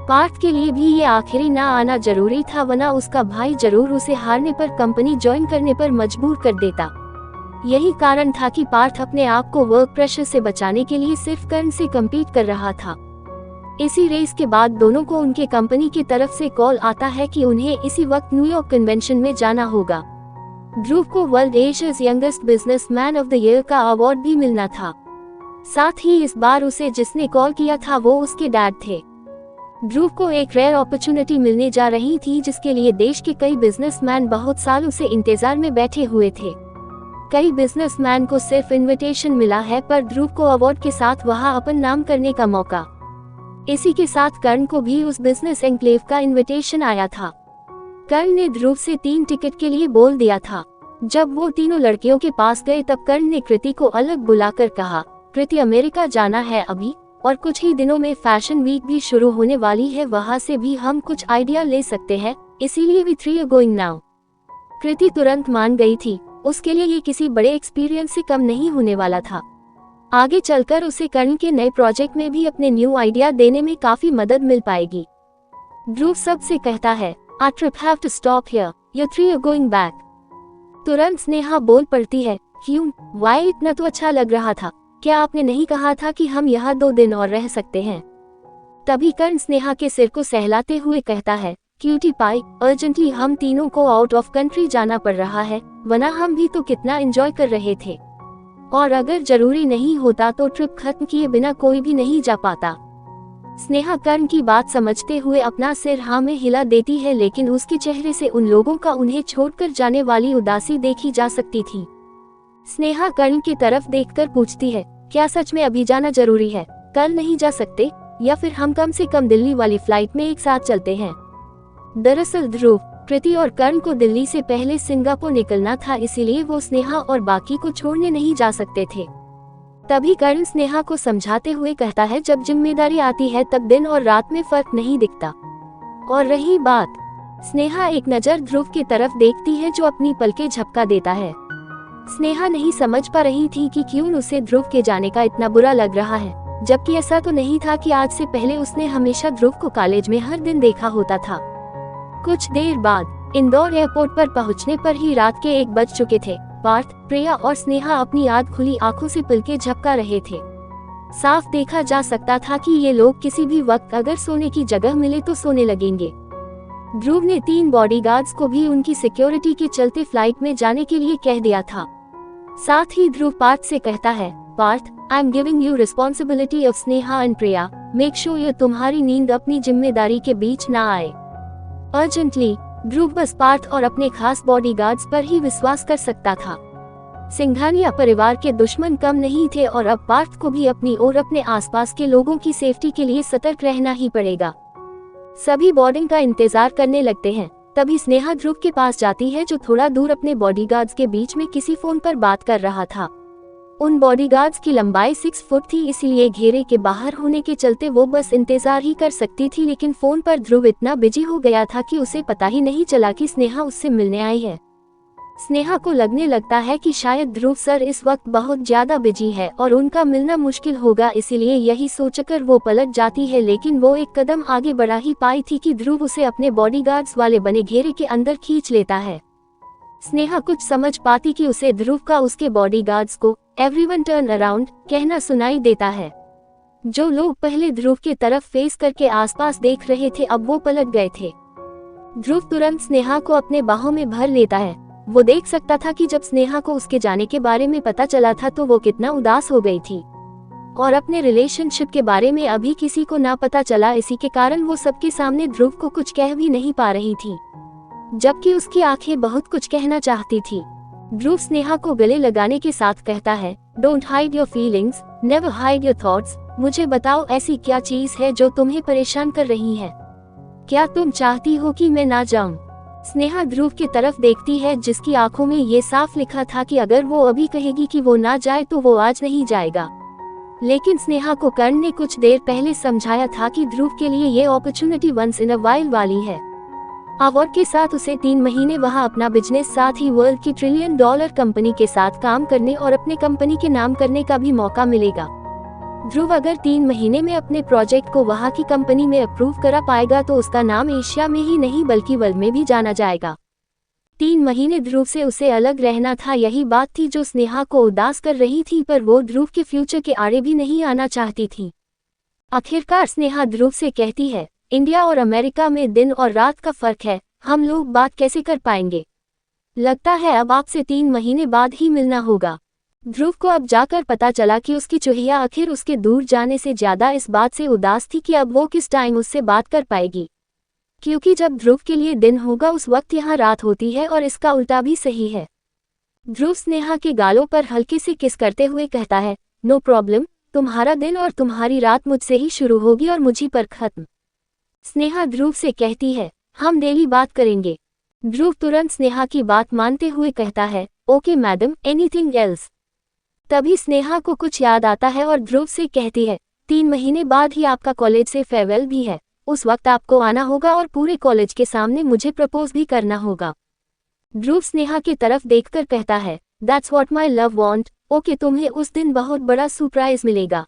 पार्थ के लिए भी ये आखिरी ना आना जरूरी था, वरना उसका भाई जरूर उसे हारने पर कंपनी ज्वाइन करने पर मजबूर कर देता। यही कारण था कि पार्थ अपने आप को वर्क प्रेशर से बचाने के लिए सिर्फ कर्ण से कम्पीट कर रहा था। इसी रेस के बाद दोनों को उनके कंपनी की तरफ से कॉल आता है कि उन्हें इसी वक्त न्यूयॉर्क कन्वेंशन में जाना होगा। ध्रुव को world Asia's youngest businessman of the year का अवार्ड भी मिलना था। साथ ही इस बार उसे जिसने कॉल किया था वो उसके डैड थे। ध्रुव को एक रेयर अपॉर्चुनिटी मिलने जा रही थी, जिसके लिए देश के कई बिजनेसमैन बहुत सालों से इंतजार में बैठे हुए थे। कई बिजनेसमैन को सिर्फ इनविटेशन मिला है, पर ध्रुव को अवार्ड के साथ वहां अपन नाम करने का मौका। इसी के साथ कर्ण को भी उस बिजनेस एनक्लेव का इनविटेशन आया था। कर्ण ने ध्रुव से 3 टिकट के लिए बोल दिया था। जब वो तीनों लड़कियों के पास गए तब कर्ण ने कृति को अलग बुलाकर कहा, कृति अमेरिका जाना है अभी, और कुछ ही दिनों में फैशन वीक भी शुरू होने वाली है, वहां से भी हम कुछ आइडिया ले सकते हैं, इसीलिए वी 3 आर गोइंग नाउ। कृति तुरंत मान गई थी, उसके लिए ये किसी बड़े एक्सपीरियंस से कम नहीं होने वाला था। आगे चलकर उसे कर्ण के नए प्रोजेक्ट में भी अपने न्यू आइडिया देने में काफी मदद मिल पाएगी। ध्रुव सबसे कहता है, Our trip have to stop here, you 3 are going back। तुरंत स्नेहा बोल पड़ती है, क्यों? वाई इतना तो अच्छा लग रहा था, क्या आपने नहीं कहा था कि हम यहाँ 2 दिन और रह सकते हैं? तभी कर्ण स्नेहा के सिर को सहलाते हुए कहता है, क्यूटी पाई, अर्जेंटली हम तीनों को आउट ऑफ कंट्री जाना पड़ रहा है, वरना हम भी तो कितना एंजॉय कर रहे थे, और अगर जरूरी नहीं होता तो ट्रिप खत्म किए बिना कोई भी नहीं जा पाता। स्नेहा कर्ण की बात समझते हुए अपना सिर हाँ में हिला देती है, लेकिन उसके चेहरे से उन लोगों का उन्हें छोड़कर जाने वाली उदासी देखी जा सकती थी। स्नेहा कर्ण की तरफ देखकर पूछती है, क्या सच में अभी जाना जरूरी है? कल नहीं जा सकते? या फिर हम कम से कम दिल्ली वाली फ्लाइट में एक साथ चलते हैं? दरअसल ध्रुव, कृति और कर्ण को दिल्ली से पहले सिंगापुर निकलना था, इसीलिए वो स्नेहा और बाकी को छोड़ने नहीं जा सकते थे। तभी कर्ण स्नेहा को समझाते हुए कहता है, जब जिम्मेदारी आती है तब दिन और रात में फर्क नहीं दिखता। और रही बात, स्नेहा एक नजर ध्रुव की तरफ देखती है जो अपनी पलकें झपका देता है। स्नेहा नहीं समझ पा रही थी कि क्यों उसे ध्रुव के जाने का इतना बुरा लग रहा है, जबकि ऐसा तो नहीं था कि आज से पहले उसने हमेशा ध्रुव को कॉलेज में हर दिन देखा होता था। कुछ देर बाद इंदौर एयरपोर्ट पर पहुंचने पर ही रात के 1 बज चुके थे। पार्थ, प्रिया और स्नेहा अपनी आध खुली आंखों से पलकें झपका रहे थे। साफ देखा जा सकता था कि ये लोग किसी भी वक्त अगर सोने की जगह मिले तो सोने लगेंगे। ध्रुव ने 3 बॉडीगार्ड्स को भी उनकी सिक्योरिटी के चलते फ्लाइट में जाने के लिए कह दिया था। साथ ही ध्रुव पार्थ से कहता है, Parth, I am giving you responsibility of Sneha and Priya, make sure ये तुम्हारी नींद अपनी जिम्मेदारी के बीच ना आए। अर्जेंटली। ध्रुव बस पार्थ और अपने खास बॉडीगार्ड्स पर ही विश्वास कर सकता था। सिंघानिया परिवार के दुश्मन कम नहीं थे, और अब पार्थ को भी अपनी और अपने आसपास के लोगों की सेफ्टी के लिए सतर्क रहना ही पड़ेगा। सभी बोर्डिंग का इंतजार करने लगते हैं। तभी स्नेहा ध्रुव के पास जाती है, जो थोड़ा दूर अपने बॉडीगार्ड्स के बीच में किसी फोन पर बात कर रहा था। उन बॉडीगार्ड्स की लंबाई 6 फुट थी, इसलिए घेरे के बाहर होने के चलते वो बस इंतजार ही कर सकती थी, लेकिन फोन पर ध्रुव इतना बिजी हो गया था कि उसे पता ही नहीं चला कि स्नेहा उससे मिलने आई है। स्नेहा को लगने लगता है कि शायद ध्रुव सर इस वक्त बहुत ज्यादा बिजी है और उनका मिलना मुश्किल होगा, इसीलिए यही सोचकर वो पलट जाती है, लेकिन वो एक कदम आगे बढ़ा ही पाई थी कि ध्रुव उसे अपने बॉडीगार्ड्स वाले बने घेरे के अंदर खींच लेता है। स्नेहा कुछ समझ पाती कि उसे ध्रुव का उसके बॉडीगार्ड्स को एवरीवन टर्न अराउंड कहना सुनाई देता है। जो लोग पहले ध्रुव के तरफ फेस करके आसपास देख रहे थे अब वो पलट गए थे। ध्रुव तुरंत स्नेहा को अपने बाहों में भर लेता है। वो देख सकता था कि जब स्नेहा को उसके जाने के बारे में पता चला था तो वो कितना उदास हो गई थी, और अपने रिलेशनशिप के बारे में अभी किसी को ना पता चला, इसी के कारण वो सबके सामने ध्रुव को कुछ कह भी नहीं पा रही थी। जबकि उसकी आंखें बहुत कुछ कहना चाहती थी। ध्रुव स्नेहा को गले लगाने के साथ कहता है, don't hide your feelings, never hide your thoughts. मुझे बताओ ऐसी क्या चीज है जो तुम्हें परेशान कर रही है? क्या तुम चाहती हो कि मैं ना जाऊं? स्नेहा ध्रुव की तरफ देखती है, जिसकी आंखों में ये साफ लिखा था कि अगर वो अभी कहेगी कि वो ना जाए तो वो आज नहीं जाएगा। लेकिन स्नेहा को कर्ण ने कुछ देर पहले समझाया था कि ध्रुव के लिए ये opportunity once in a wild वाली है। और के साथ उसे 3 महीने वहां अपना बिजनेस, साथ ही वर्ल्ड की $1 ट्रिलियन कंपनी के साथ काम करने और अपने कंपनी के नाम करने का भी मौका मिलेगा। ध्रुव अगर 3 महीने में अपने प्रोजेक्ट को वहां की कंपनी में अप्रूव करा पाएगा तो उसका नाम एशिया में ही नहीं बल्कि वर्ल्ड में भी जाना जाएगा। 3 महीने ध्रुव से उसे अलग रहना था, यही बात थी जो स्नेहा को उदास कर रही थी, पर वो ध्रुव के फ्यूचर के आड़े भी नहीं आना चाहती थी। आखिरकार स्नेहा ध्रुव से कहती है, इंडिया और अमेरिका में दिन और रात का फर्क है, हम लोग बात कैसे कर पाएंगे? लगता है अब आपसे 3 महीने बाद ही मिलना होगा। ध्रुव को अब जाकर पता चला कि उसकी चुहिया आखिर उसके दूर जाने से ज्यादा इस बात से उदास थी कि अब वो किस टाइम उससे बात कर पाएगी, क्योंकि जब ध्रुव के लिए दिन होगा उस वक्त यहाँ रात होती है, और इसका उल्टा भी सही है। ध्रुव स्नेहा के गालों पर हल्के से किस करते हुए कहता है, नो प्रॉब्लम, तुम्हारा दिन और तुम्हारी रात मुझसे ही शुरू होगी और मुझी पर खत्म। स्नेहा ध्रुव से कहती है, हम डेली बात करेंगे। ध्रुव तुरंत स्नेहा की बात मानते हुए कहता है, ओके मैडम, एनीथिंग एल्स? तभी स्नेहा को कुछ याद आता है और ध्रुव से कहती है, 3 महीने बाद ही आपका कॉलेज से फेयरवेल भी है, उस वक्त आपको आना होगा और पूरे कॉलेज के सामने मुझे प्रपोज भी करना होगा। ध्रुव स्नेहा की तरफ देखकर कहता है, that's what my love want, okay, तुम्हें उस दिन बहुत बड़ा सरप्राइज मिलेगा।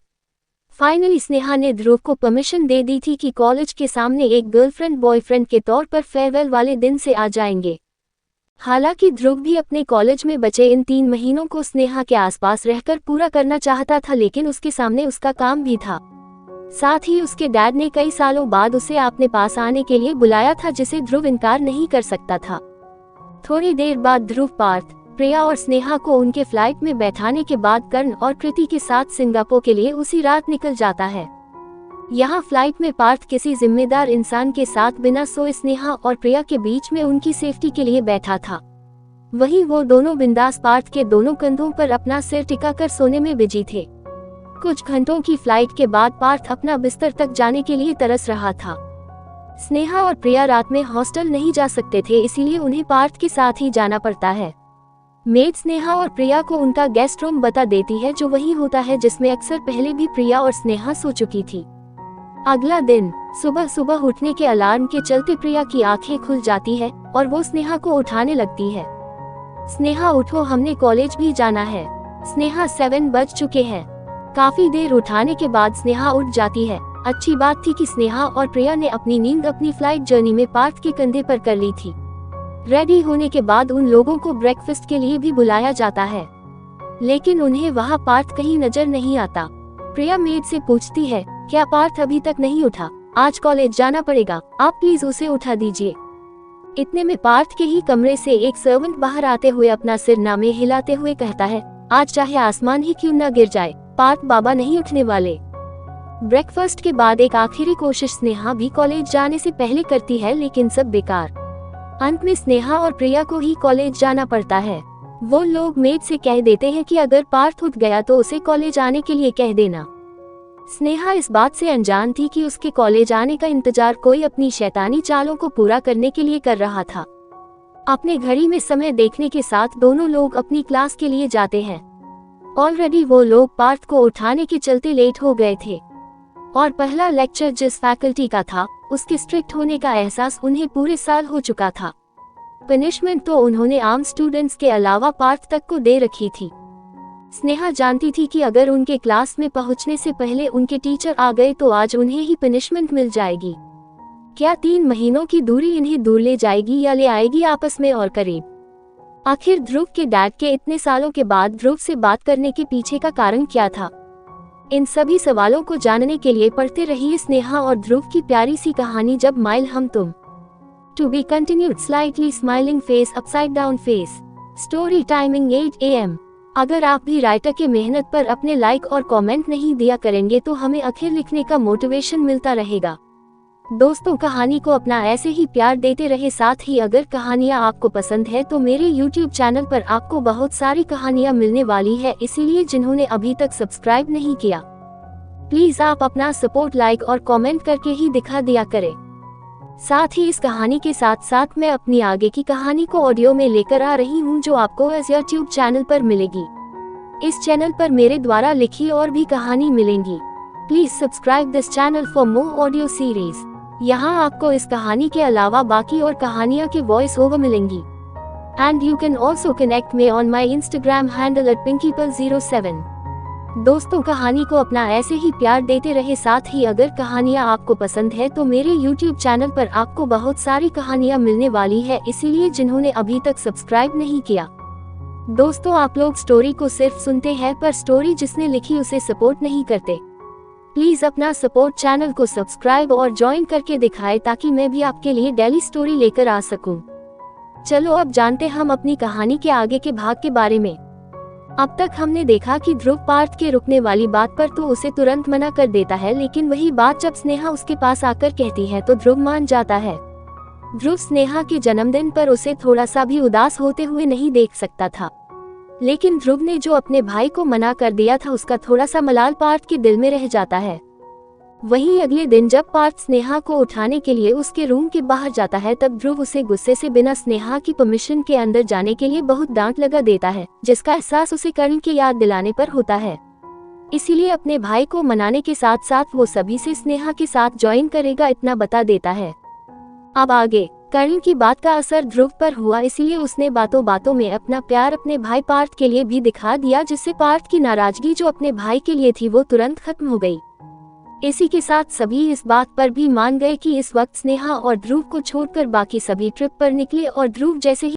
फाइनली स्नेहा ने ध्रुव को परमिशन दे दी थी कि कॉलेज के सामने एक गर्लफ्रेंड बॉयफ्रेंड के तौर पर फेयरवेल वाले दिन से आ जाएंगे। हालांकि ध्रुव भी अपने कॉलेज में बचे इन 3 महीनों को स्नेहा के आसपास रहकर पूरा करना चाहता था, लेकिन उसके सामने उसका काम भी था। साथ ही उसके डैड ने कई सालों बाद उसे अपने पास आने के लिए बुलाया था, जिसे ध्रुव इनकार नहीं कर सकता था। थोड़ी देर बाद ध्रुव पार्थ, प्रिया और स्नेहा को उनके फ्लाइट में बैठाने के बाद कर्ण और कृति के साथ सिंगापुर के लिए उसी रात निकल जाता है। यहाँ फ्लाइट में पार्थ किसी जिम्मेदार इंसान के साथ बिना सोए स्नेहा और प्रिया के बीच में उनकी सेफ्टी के लिए बैठा था। वहीं वो दोनों बिंदास पार्थ के दोनों कंधों पर अपना सिर टिकाकर सोने में बिजी थे। कुछ घंटों की फ्लाइट के बाद पार्थ अपना बिस्तर तक जाने के लिए तरस रहा था। स्नेहा और प्रिया रात में हॉस्टल नहीं जा सकते थे, इसीलिए उन्हें पार्थ के साथ ही जाना पड़ता है। मेड स्नेहा और प्रिया को उनका गेस्ट रूम बता देती है, जो वही होता है जिसमें अक्सर पहले भी प्रिया और स्नेहा सो चुकी थी। अगला दिन सुबह सुबह उठने के अलार्म के चलते प्रिया की आंखें खुल जाती है और वो स्नेहा को उठाने लगती है। स्नेहा उठो, हमने कॉलेज भी जाना है। स्नेहा 7 बज चुके हैं। काफी देर उठाने के बाद स्नेहा उठ जाती है। अच्छी बात थी कि स्नेहा और प्रिया ने अपनी नींद अपनी फ्लाइट जर्नी में पार्थ के कंधे पर कर ली थी। रेडी होने के बाद उन लोगों को ब्रेकफास्ट के लिए भी बुलाया जाता है, लेकिन उन्हें वहाँ पार्थ कहीं नजर नहीं आता। प्रिया मेड से पूछती है, क्या पार्थ अभी तक नहीं उठा? आज कॉलेज जाना पड़ेगा, आप प्लीज उसे उठा दीजिए। इतने में पार्थ के ही कमरे से एक सर्वेंट बाहर आते हुए अपना सिर नामे हिलाते हुए कहता है, आज चाहे आसमान ही क्यों न गिर जाए, पार्थ बाबा नहीं उठने वाले। ब्रेकफास्ट के बाद एक आखिरी कोशिश स्नेहा भी कॉलेज जाने से पहले करती है, लेकिन सब बेकार। अंत में स्नेहा और प्रिया को ही कॉलेज जाना पड़ता है। वो लोग मेड से कह देते हैं कि अगर पार्थ उठ गया तो उसे कॉलेज आने के लिए कह देना। स्नेहा इस बात से अनजान थी कि उसके कॉलेज आने का इंतजार कोई अपनी शैतानी चालों को पूरा करने के लिए कर रहा था। अपने घड़ी में समय देखने के साथ दोनों लोग अपनी क्लास के लिए जाते हैं। ऑलरेडी वो लोग पार्थ को उठाने के चलते लेट हो गए थे और पहला लेक्चर जिस फैकल्टी का था उसके स्ट्रिक्ट होने का एहसास उन्हें पूरे साल हो चुका था। पनिशमेंट तो उन्होंने आम स्टूडेंट्स के अलावा पार्थ तक को दे रखी थी। स्नेहा जानती थी कि अगर उनके क्लास में पहुंचने से पहले उनके टीचर आ गए तो आज उन्हें ही पनिशमेंट मिल जाएगी। क्या 3 महीनों की दूरी इन्हें दूर ले जाएगी या ले आएगी आपस में और करीब? आखिर ध्रुव के डैड के इतने सालों के बाद ध्रुव से बात करने के पीछे का कारण क्या था? इन सभी सवालों को जानने के लिए पढ़ते रहिए स्नेहा और ध्रुव की प्यारी सी कहानी जब माइल हम तुम। To be continued, slightly smiling face, upside down face. Story timing 8 AM। अगर आप भी राइटर के मेहनत पर अपने लाइक और कमेंट नहीं दिया करेंगे तो हमें आखिर लिखने का मोटिवेशन मिलता रहेगा। दोस्तों, कहानी को अपना ऐसे ही प्यार देते रहे। साथ ही अगर कहानियाँ आपको पसंद है तो मेरे YouTube चैनल पर आपको बहुत सारी कहानियाँ मिलने वाली है, इसीलिए जिन्होंने अभी तक सब्सक्राइब नहीं किया, प्लीज आप अपना सपोर्ट लाइक और कमेंट करके ही दिखा दिया करें। साथ ही इस कहानी के साथ साथ मैं अपनी आगे की कहानी को ऑडियो में लेकर आ रही हूँ, जो आपको इस YouTube चैनल पर मिलेगी। इस चैनल पर मेरे द्वारा लिखी और भी कहानी मिलेंगी। Please subscribe this channel for more audio series. यहाँ आपको इस कहानी के अलावा बाकी और कहानियाँ के वॉइस ओवर मिलेंगी। And you can also connect me on my Instagram handle @pinkipal07। दोस्तों, कहानी को अपना ऐसे ही प्यार देते रहे। साथ ही अगर कहानियाँ आपको पसंद है तो मेरे YouTube चैनल पर आपको बहुत सारी कहानियाँ मिलने वाली है, इसीलिए जिन्होंने अभी तक सब्सक्राइब नहीं किया। दोस्तों, आप लोग स्टोरी को सिर्फ सुनते हैं पर स्टोरी जिसने लिखी उसे सपोर्ट नहीं करते। प्लीज अपना सपोर्ट चैनल को सब्सक्राइब और ज्वाइन करके दिखाएं ताकि मैं भी आपके लिए डेली स्टोरी लेकर आ सकूं। चलो अब जानते हम अपनी कहानी के आगे के भाग के बारे में। अब तक हमने देखा कि ध्रुव पार्थ के रुकने वाली बात पर तो उसे तुरंत मना कर देता है, लेकिन वही बात जब स्नेहा उसके पास आकर कहती है तो ध्रुव मान जाता है। ध्रुव स्नेहा के जन्मदिन पर उसे थोड़ा सा भी उदास होते हुए नहीं देख सकता था, लेकिन ध्रुव ने जो अपने भाई को मना कर दिया था उसका थोड़ा सा मलाल पार्थ के दिल में रह जाता है। वहीं अगले दिन जब पार्थ स्नेहा को उठाने के लिए उसके रूम के बाहर जाता है, तब ध्रुव उसे गुस्से से बिना स्नेहा की परमिशन के अंदर जाने के लिए बहुत डांट लगा देता है, जिसका एहसास उसे कर्ण की याद दिलाने पर होता है। इसीलिए अपने भाई को मनाने के साथ साथ वो सभी से स्नेहा के साथ ज्वाइन करेगा, इतना बता देता है। अब आगे कर्ण की बात का असर ध्रुव पर हुआ, इसलिए उसने बातों बातों में अपना प्यार अपने भाई पार्थ के लिए भी दिखा दिया, जिससे पार्थ की नाराजगी जो अपने भाई के लिए थी वो तुरंत खत्म हो गई। इसी के साथ सभी इस बात पर भी मान गए कि इस वक्त स्नेहा और ध्रुव को छोड़कर बाकी सभी ट्रिप पर निकले और ध्रुव जैसे ही